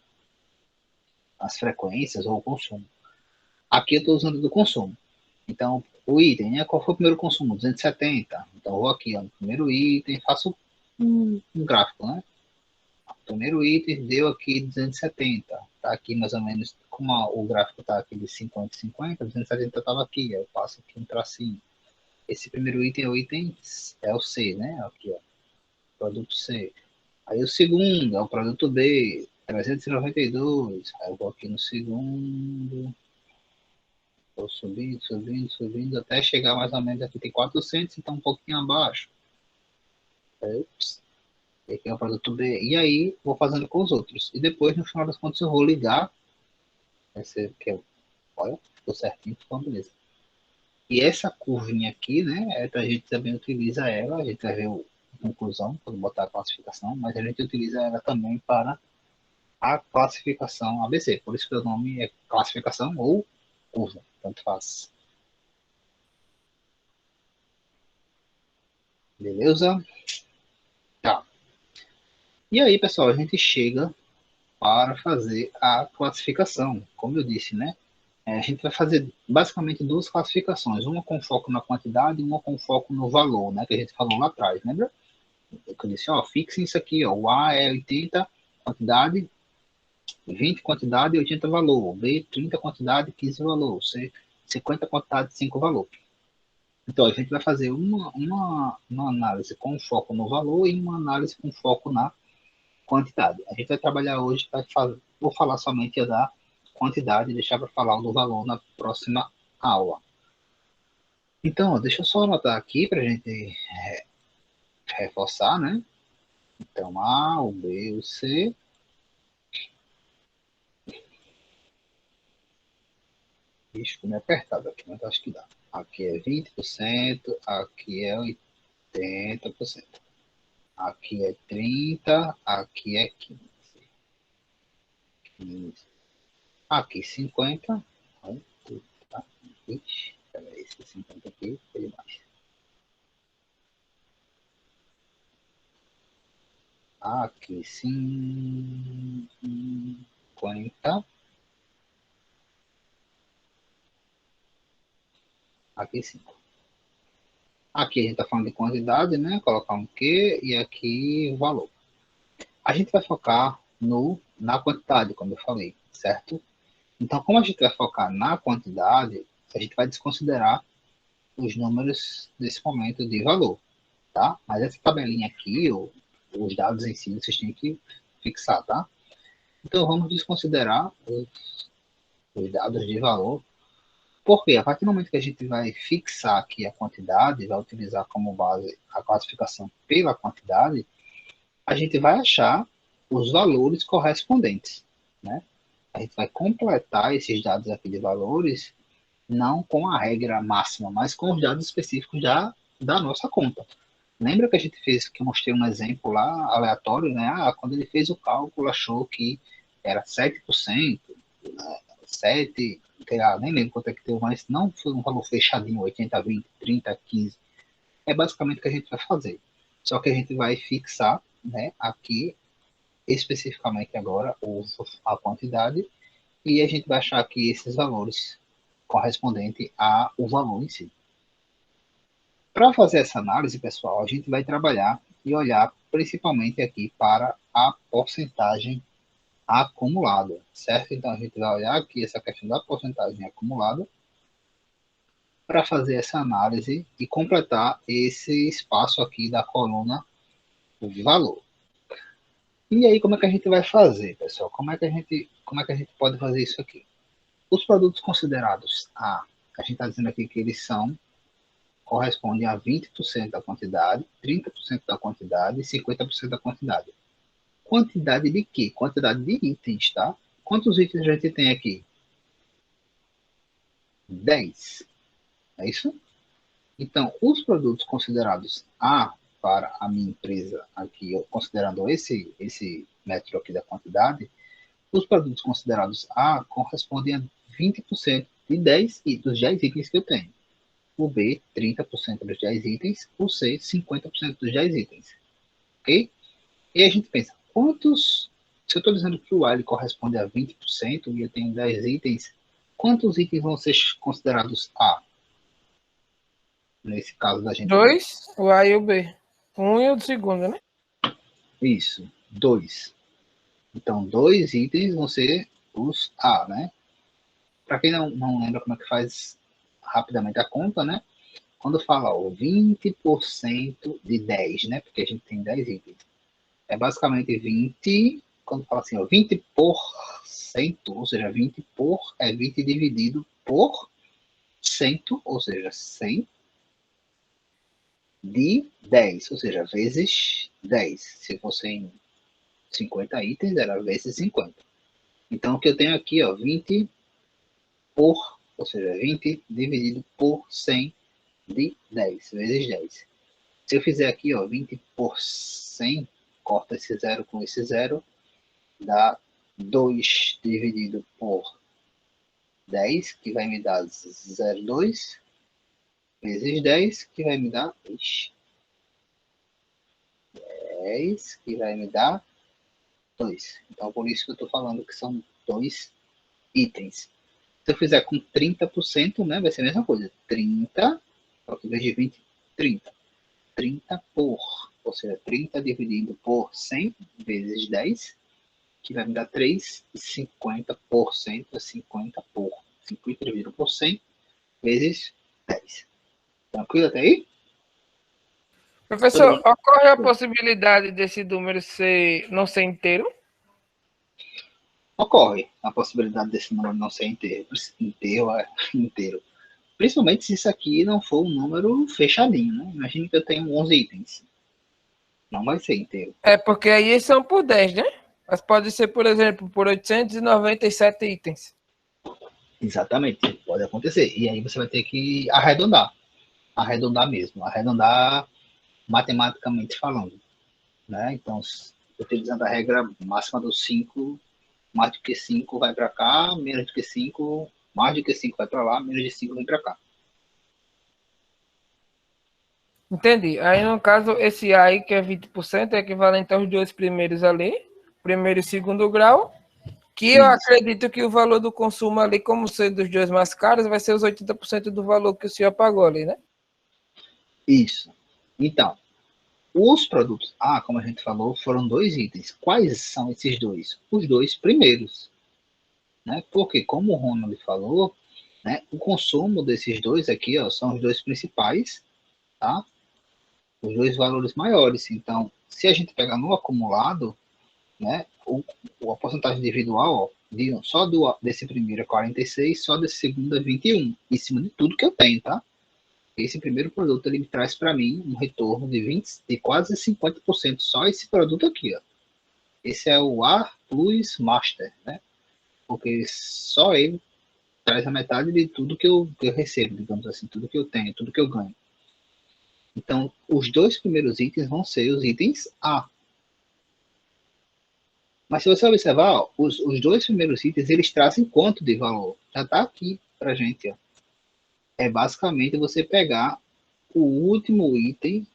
as frequências ou o consumo. Aqui eu estou usando do consumo. Então, o item, né? Qual foi o primeiro consumo? 270. Então, eu vou aqui, ó, no primeiro item, faço um gráfico, né? O primeiro item deu aqui 270. Tá aqui mais ou menos, como o gráfico está aqui de 50, 50, 270 estava aqui. Eu passo aqui um tracinho. Esse primeiro item é o item, é o C, né? Aqui, ó. Produto C. Aí o segundo é o produto B, 392. Aí eu vou aqui no segundo. Estou subindo, subindo, subindo, até chegar mais ou menos aqui. Tem 400, então um pouquinho abaixo. Ups. Aqui é o produto B. E aí, vou fazendo com os outros. E depois, no final das contas, eu vou ligar. Esse que é, olha, ficou certinho, ficou beleza. E essa curvinha aqui, né? A gente também utiliza ela. A gente vai ver a conclusão, quando botar a classificação. Mas a gente utiliza ela também para a classificação ABC. Por isso que o nome é classificação ou curva. Tanto faz. Beleza? Tá. E aí, pessoal, a gente chega para fazer a classificação. Como eu disse, né? A gente vai fazer basicamente duas classificações. Uma com foco na quantidade e uma com foco no valor, né? Que a gente falou lá atrás, lembra? Eu disse, ó, fixem isso aqui, ó. O A é 80 quantidade, 20 quantidade e 80 valor. O B, 30 quantidade, 15 valor. C, 50 quantidade, 5 valor. Então, a gente vai fazer uma análise com foco no valor e uma análise com foco na quantidade. A gente vai trabalhar hoje, vou falar somente da quantidade e deixar para falar do valor na próxima aula. Então, deixa eu só anotar aqui para a gente reforçar, né? Então, A, o B, o C. Ixi, ficou meio apertado aqui, mas acho que dá. Aqui é 20%, aqui é 80%. Aqui é 30%, aqui é 15%. Aqui 50%. Tá? Ixi, peraí, esse 50 aqui foi demais. Aqui 50. Aqui 5. Aqui a gente está falando de quantidade, né? Colocar um Q e aqui o valor. A gente vai focar na quantidade, como eu falei, certo? Então, como a gente vai focar na quantidade, a gente vai desconsiderar os números desse momento de valor, tá? Mas essa tabelinha aqui, os dados em si, vocês têm que fixar, tá? Então, vamos desconsiderar os dados de valor. Porque a partir do momento que a gente vai fixar aqui a quantidade, vai utilizar como base a classificação pela quantidade, a gente vai achar os valores correspondentes, né? A gente vai completar esses dados aqui de valores, não com a regra máxima, mas com os dados específicos da nossa conta. Lembra que a gente fez, que eu mostrei um exemplo lá, aleatório, né? Quando ele fez o cálculo, achou que era 7%, 7%, nem lembro quanto é que deu, mas não foi um valor fechadinho, 80, 20, 30, 15. É basicamente o que a gente vai fazer. Só que a gente vai fixar, né, aqui, especificamente agora, a quantidade, e a gente vai achar aqui esses valores correspondentes ao valor em si. Para fazer essa análise, pessoal, a gente vai trabalhar e olhar principalmente aqui para a porcentagem acumulada, certo? Então, a gente vai olhar aqui essa questão da porcentagem acumulada para fazer essa análise e completar esse espaço aqui da coluna de valor. E aí, como é que a gente vai fazer, pessoal? Como é que a gente pode fazer isso aqui? Os produtos considerados A, a gente está dizendo aqui que eles correspondem a 20% da quantidade, 30% da quantidade e 50% da quantidade. Quantidade de quê? Quantidade de itens, tá? Quantos itens a gente tem aqui? 10. É isso? Então, os produtos considerados A, para a minha empresa aqui, considerando esse método aqui da quantidade, os produtos considerados A correspondem a 20% de 10 dos 10 itens que eu tenho. O B, 30% dos 10 itens. O C, 50% dos 10 itens. Ok? E aí a gente pensa, se eu estou dizendo que o A ele corresponde a 20% e eu tenho 10 itens, quantos itens vão ser considerados A? Nesse caso da gente. 2, o A e o B. Um e o segundo, né? Isso, 2. Então, 2 itens vão ser os A, né? Para quem não lembra como é que faz rapidamente a conta, né? Quando fala 20% de 10, né? Porque a gente tem 10 itens. É basicamente 20, quando fala assim, 20%, ou seja, 20 dividido por 100, ou seja, 100 de 10, ou seja, vezes 10. Se fossem 50 itens, era vezes 50. Então, o que eu tenho aqui, 20 ou seja, 20 dividido por 100 de 10, vezes 10. Se eu fizer aqui, 20 por 100, corta esse zero com esse zero, dá 2 dividido por 10, que vai me dar 0,2, vezes 10, que vai me dar 10, que vai me dar 2. Então, por isso que eu estou falando que são 2 itens. Se eu fizer com 30%, né, vai ser a mesma coisa. 30, em vez de 20, 30. 30 ou seja, 30 dividido por 100 vezes 10, que vai me dar 3, e 50% é 50 dividido por 100 vezes 10. Tranquilo até aí? Professor, ocorre a possibilidade desse número não ser inteiro? Ocorre a possibilidade desse número não ser inteiro. Principalmente se isso aqui não for um número fechadinho, né? Imagine que eu tenho 11 itens. Não vai ser inteiro. É, porque aí são por 10, né? Mas pode ser, por exemplo, por 897 itens. Exatamente, pode acontecer. E aí você vai ter que arredondar. Arredondar mesmo. Arredondar matematicamente falando. Né? Então, utilizando a regra máxima dos 5, mais do que 5 vai para cá, menos do que 5, mais do que 5 vai para lá, menos de 5 vem para cá. Entendi. Aí, no caso, esse A aí, que é 20%, é equivalente aos dois primeiros ali, primeiro e segundo grau, que eu acredito que o valor do consumo ali, como sendo os dois mais caros, vai ser os 80% do valor que o senhor pagou ali, né? Isso. Então, os produtos A, como a gente falou, foram 2 itens. Quais são esses dois? Os 2 primeiros. Né? Porque, como o Ronald falou, né, o consumo desses dois aqui são os 2 principais, tá? Os 2 valores maiores. Então, se a gente pegar no acumulado, né, a porcentagem individual, só desse primeiro é 46, só desse segundo é 21, em cima de tudo que eu tenho, tá? Esse primeiro produto, ele traz para mim um retorno de quase 50%, só esse produto aqui, ó. Esse é o A Plus Master, né? Porque só ele traz a metade de tudo que eu recebo, digamos assim, tudo que eu tenho, tudo que eu ganho. Então, os 2 primeiros itens vão ser os itens A. Mas se você observar, ó, os 2 primeiros itens, eles trazem quanto de valor? Já está aqui para gente, ó. É basicamente você pegar o último item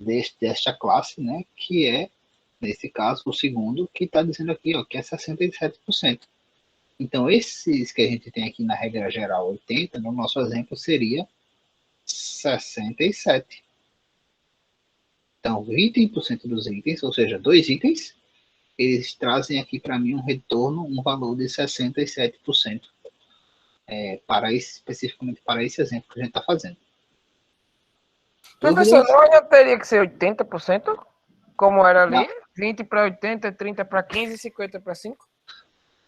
desta classe, né, que é, nesse caso, o segundo, que está dizendo aqui, ó, que é 67%. Então, esses que a gente tem aqui na regra geral 80, no nosso exemplo seria 67. Então, 20% dos itens, ou seja, 2 itens, eles trazem aqui para mim um retorno, um valor de 67%. Especificamente para esse exemplo que a gente está fazendo. Professor, não já teria que ser 80%? Como era ali? Não. 20 para 80, 30 para 15, 50 para 5?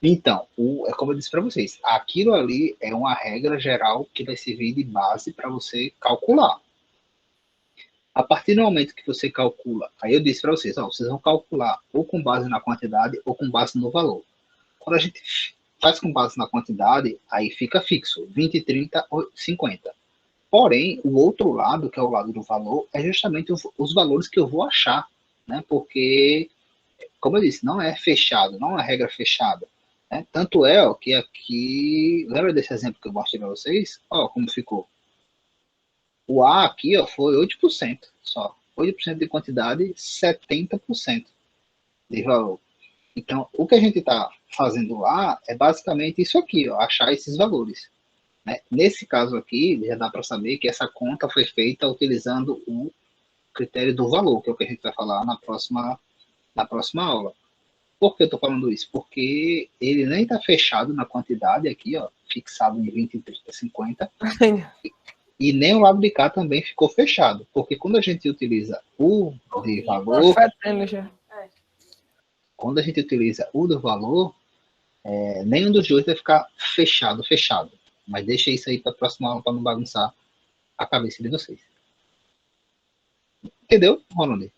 Então, é como eu disse para vocês, aquilo ali é uma regra geral que vai servir de base para você calcular. A partir do momento que você calcula, aí eu disse para vocês, vocês vão calcular ou com base na quantidade ou com base no valor. Quando a gente faz com base na quantidade, aí fica fixo, 20, 30 ou 50. Porém, o outro lado, que é o lado do valor, é justamente os valores que eu vou achar, né? Porque, como eu disse, não é fechado, não é regra fechada. Né? Tanto é ó, que aqui, lembra desse exemplo que eu mostrei para vocês? Ó, como ficou. O A aqui ó, foi 8% só. 8% de quantidade, 70% de valor. Então, o que a gente está fazendo lá é basicamente isso aqui, ó, achar esses valores. Né? Nesse caso aqui, já dá para saber que essa conta foi feita utilizando o critério do valor, que é o que a gente vai falar na próxima aula. Por que eu estou falando isso? Porque ele nem está fechado na quantidade aqui, ó, fixado em 20, 30, 50, e nem o lado de cá também ficou fechado, porque quando a gente utiliza o de valor, quando a gente utiliza o do valor, nenhum dos dois vai ficar fechado. Mas deixa isso aí para a próxima aula para não bagunçar a cabeça de vocês. Entendeu, Ronald?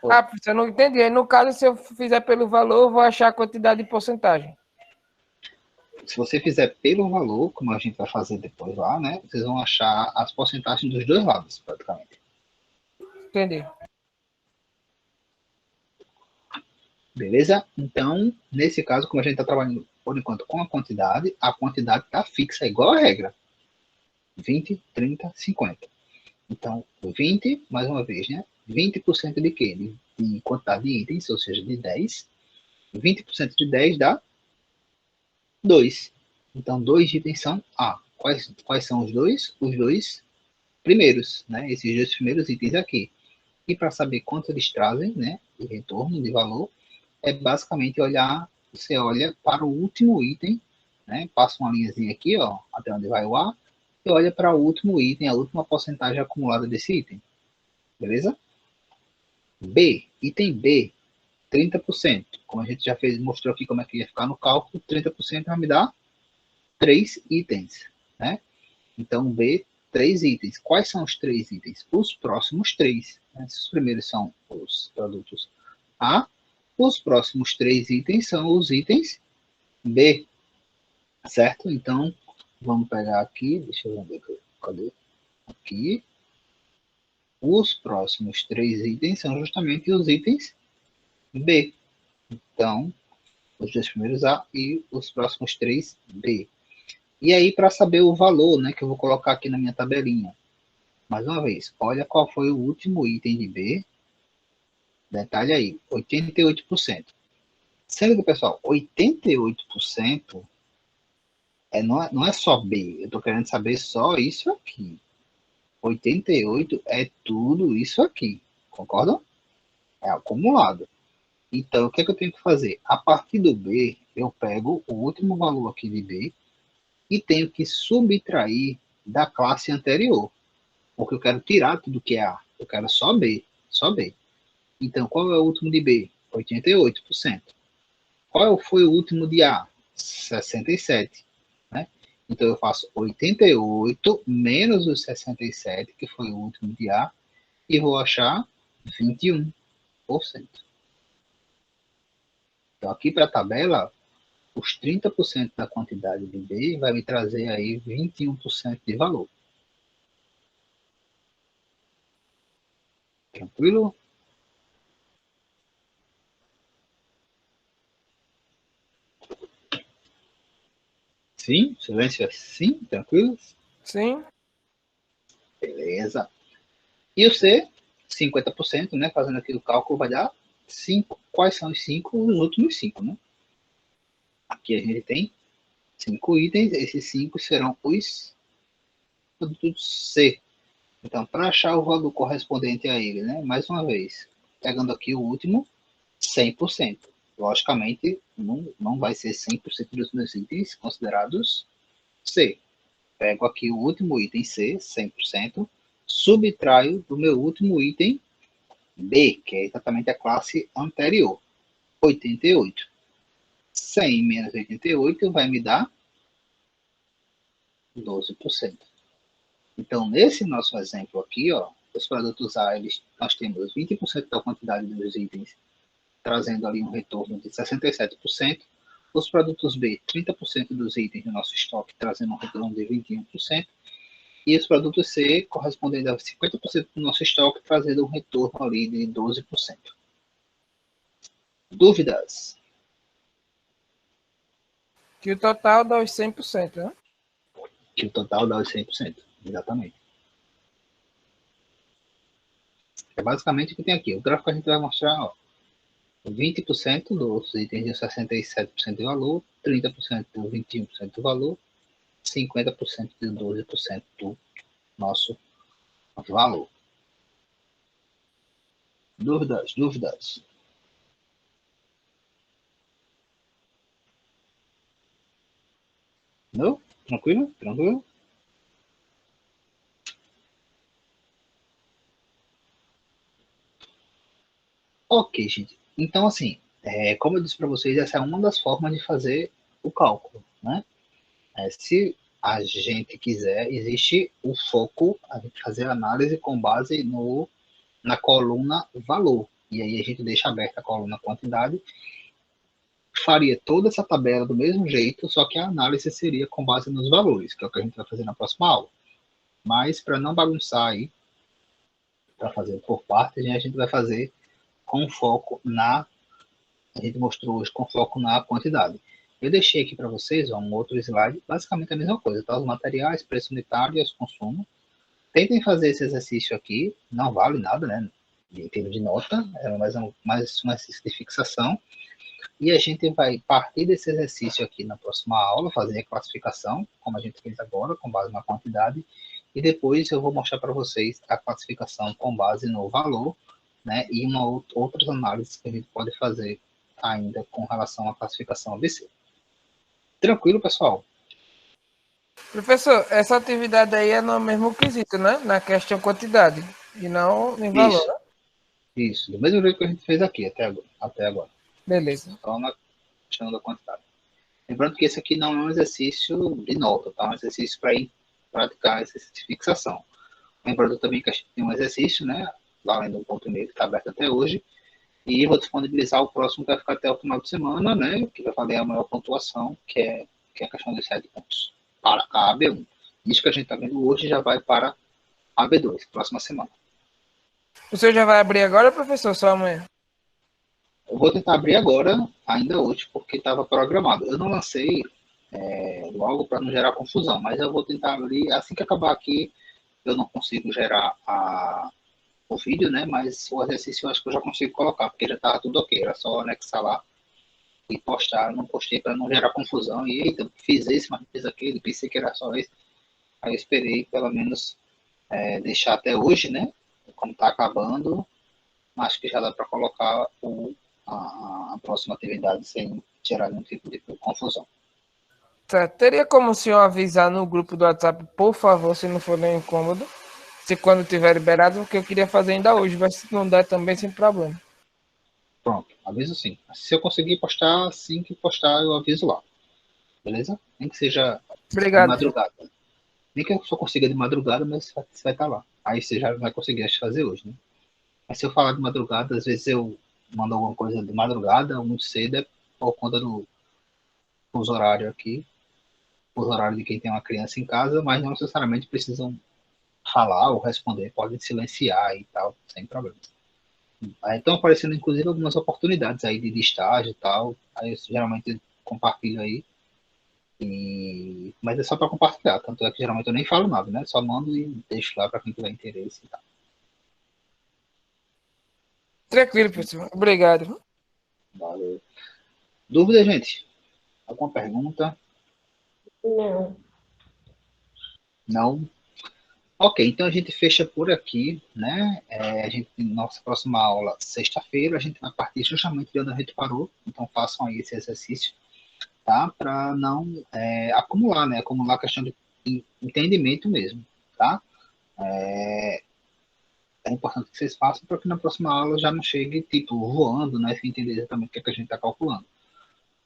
Ah, professor, eu não entendi. Aí, no caso, se eu fizer pelo valor, eu vou achar a quantidade de porcentagem. Se você fizer pelo valor, como a gente vai fazer depois lá, né? Vocês vão achar as porcentagens dos dois lados, praticamente. Entendi. Beleza? Então, nesse caso, como a gente está trabalhando, por enquanto, com a quantidade está fixa, igual a regra. 20, 30, 50. Então, 20, mais uma vez, né? 20% de quê? De quantidade de itens, ou seja, de 10. 20% de 10 dá 2. Então, 2 itens são A. Quais são os dois? Os dois primeiros, né? Esses dois primeiros itens aqui. E para saber quanto eles trazem, né? De retorno, de valor, é basicamente olhar, você olha para o último item, né? Passa uma linhazinha aqui, ó, até onde vai o A, e olha para o último item, a última porcentagem acumulada desse item. Beleza? B, item B, 30%. Como a gente já fez, mostrou aqui como é que ia ficar no cálculo, 30% vai me dar 3 itens, né? Então, B, 3 itens. Quais são os 3 itens? Os próximos 3. Né? Os primeiros são os produtos A, os próximos 3 itens são os itens B, certo? Então, vamos pegar aqui, deixa eu ver, cadê? Aqui. Os próximos 3 itens são justamente os itens B. Então, os dois primeiros A e os próximos 3 B. E aí, para saber o valor, né, que eu vou colocar aqui na minha tabelinha. Mais uma vez, olha qual foi o último item de B. Detalhe aí, 88%. Sendo que, pessoal, 88% não é só B. Eu estou querendo saber só isso aqui. 88 é tudo isso aqui. Concordam? É acumulado. Então, o que é que eu tenho que fazer? A partir do B, eu pego o último valor aqui de B e tenho que subtrair da classe anterior. Porque eu quero tirar tudo que é A. Eu quero só B. Só B. Então, qual é o último de B? 88%. Qual foi o último de A? 67%. Né? Então, eu faço 88 menos os 67, que foi o último de A, e vou achar 21%. Então, aqui para a tabela, os 30% da quantidade de B vai me trazer aí 21% de valor. Tranquilo? Sim? Silêncio sim? Tranquilo? Sim. Beleza. E o C, 50%, né? Fazendo aqui o cálculo, vai dar 5. Quais são os 5? Os últimos 5, né? Aqui a gente tem 5 itens. Esses 5 serão os produtos C. Então, para achar o valor correspondente a ele, né? Mais uma vez, pegando aqui o último, 100%. Logicamente, não vai ser 100% dos meus itens considerados C. Pego aqui o último item C, 100%, subtraio do meu último item B, que é exatamente a classe anterior, 88. 100 menos 88 vai me dar 12%. Então, nesse nosso exemplo aqui, ó, os produtos A, nós temos 20% da quantidade dos itens, trazendo ali um retorno de 67%. Os produtos B, 30% dos itens do nosso estoque, trazendo um retorno de 21%. e os produtos C correspondendo a 50% do nosso estoque, trazendo um retorno ali de 12%. Dúvidas? Que o total dá os 100%, né? Que o total dá os 100%, exatamente. É basicamente o que tem aqui. O gráfico a gente vai mostrar, ó, 20% dos itens de 67% de valor, 30% de 21% do valor, 50% de 12% do nosso valor. Dúvidas? Não? Tranquilo? Ok, gente. Então, assim, como eu disse para vocês, essa é uma das formas de fazer o cálculo, né? Se a gente quiser, existe o foco, a gente fazer a análise com base na coluna valor. E aí a gente deixa aberta a coluna quantidade, faria toda essa tabela do mesmo jeito, só que a análise seria com base nos valores, que é o que a gente vai fazer na próxima aula. Mas, para não bagunçar aí, para fazer por partes, a gente vai fazer com foco a gente mostrou hoje com foco na quantidade. Eu deixei aqui para vocês um outro slide, basicamente a mesma coisa, tá? Os materiais, preço unitário e os consumos. Tentem fazer esse exercício aqui, não vale nada, né? Em termos de nota, é mais um exercício de fixação. E a gente vai partir desse exercício aqui na próxima aula, fazer a classificação, como a gente fez agora, com base na quantidade. E depois eu vou mostrar para vocês a classificação com base no valor, né? E outras análises que a gente pode fazer ainda com relação à classificação ABC. Tranquilo, pessoal? Professor, essa atividade aí é no mesmo quesito, né? Na questão quantidade, e não em valor, Isso. né? Isso, do mesmo jeito que a gente fez aqui até agora. Beleza. Só na questão da quantidade. Lembrando que esse aqui não é um exercício de nota, tá? É um exercício para praticar exercício de fixação. Lembrando também que a gente tem um exercício, né? Lá além do ponto e meio que está aberto até hoje. E vou disponibilizar o próximo que vai ficar até o final de semana, né? Que vai valer a maior pontuação, que é a questão dos 7 pontos, para a AB1. Isso que a gente está vendo hoje já vai para a AB2, próxima semana. O senhor já vai abrir agora, professor, só amanhã? Eu vou tentar abrir agora, ainda hoje, porque estava programado. Eu não lancei logo para não gerar confusão, mas eu vou tentar abrir assim que acabar aqui. Eu não consigo gerar o vídeo, né? Mas o exercício eu acho que eu já consigo colocar, porque já estava tudo ok. Era só anexar lá e postar. Eu não postei para não gerar confusão. E eita, fiz esse, mas fiz aquele, pensei que era só esse. Aí eu esperei pelo menos deixar até hoje, né? Como está acabando, acho que já dá para colocar a próxima atividade sem gerar nenhum tipo de confusão. Tá. Teria como o senhor avisar no grupo do WhatsApp, por favor, se não for nem incômodo, se quando tiver liberado, porque eu queria fazer ainda hoje, mas se não der também, sem problema. Pronto, aviso sim. Se eu conseguir postar, assim que postar, eu aviso lá. Beleza? Nem que seja de Obrigado. madrugada. Nem que eu só consiga de madrugada, mas você vai estar lá. Aí você já vai conseguir fazer hoje, né? Mas se eu falar de madrugada, às vezes eu mando alguma coisa de madrugada, ou muito cedo, é por conta do fuso horário aqui, fuso horário de quem tem uma criança em casa, mas não necessariamente precisam falar ou responder, podem silenciar e tal, sem problema. Aí estão aparecendo, inclusive, algumas oportunidades aí de estágio e tal, aí eu geralmente compartilho aí, mas é só para compartilhar, tanto é que geralmente eu nem falo nada, né? Só mando e deixo lá para quem tiver interesse e tal. Tranquilo, professor. Obrigado. Valeu. Dúvida, gente? Alguma pergunta? Não. Não? Ok, então a gente fecha por aqui, né? A gente tem nossa próxima aula sexta-feira, a gente vai partir justamente de onde a gente parou, então façam aí esse exercício, tá? Para não acumular, né? Acumular a questão de entendimento mesmo, tá? É importante que vocês façam para que na próxima aula já não chegue, tipo, voando, né? Sem entender exatamente o que, é que a gente está calculando.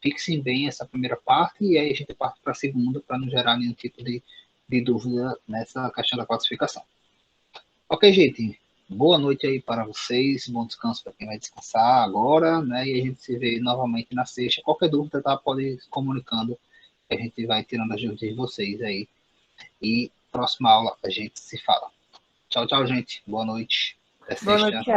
Fixem bem essa primeira parte e aí a gente parte para a segunda para não gerar nenhum tipo de dúvida nessa questão da classificação. Ok, gente. Boa noite aí para vocês. Bom descanso para quem vai descansar agora, né? E a gente se vê novamente na sexta. Qualquer dúvida, tá? Pode ir comunicando que a gente vai tirando as dúvidas de vocês aí. E próxima aula a gente se fala. Tchau, tchau, gente. Boa noite. Até Boa sexta. noite.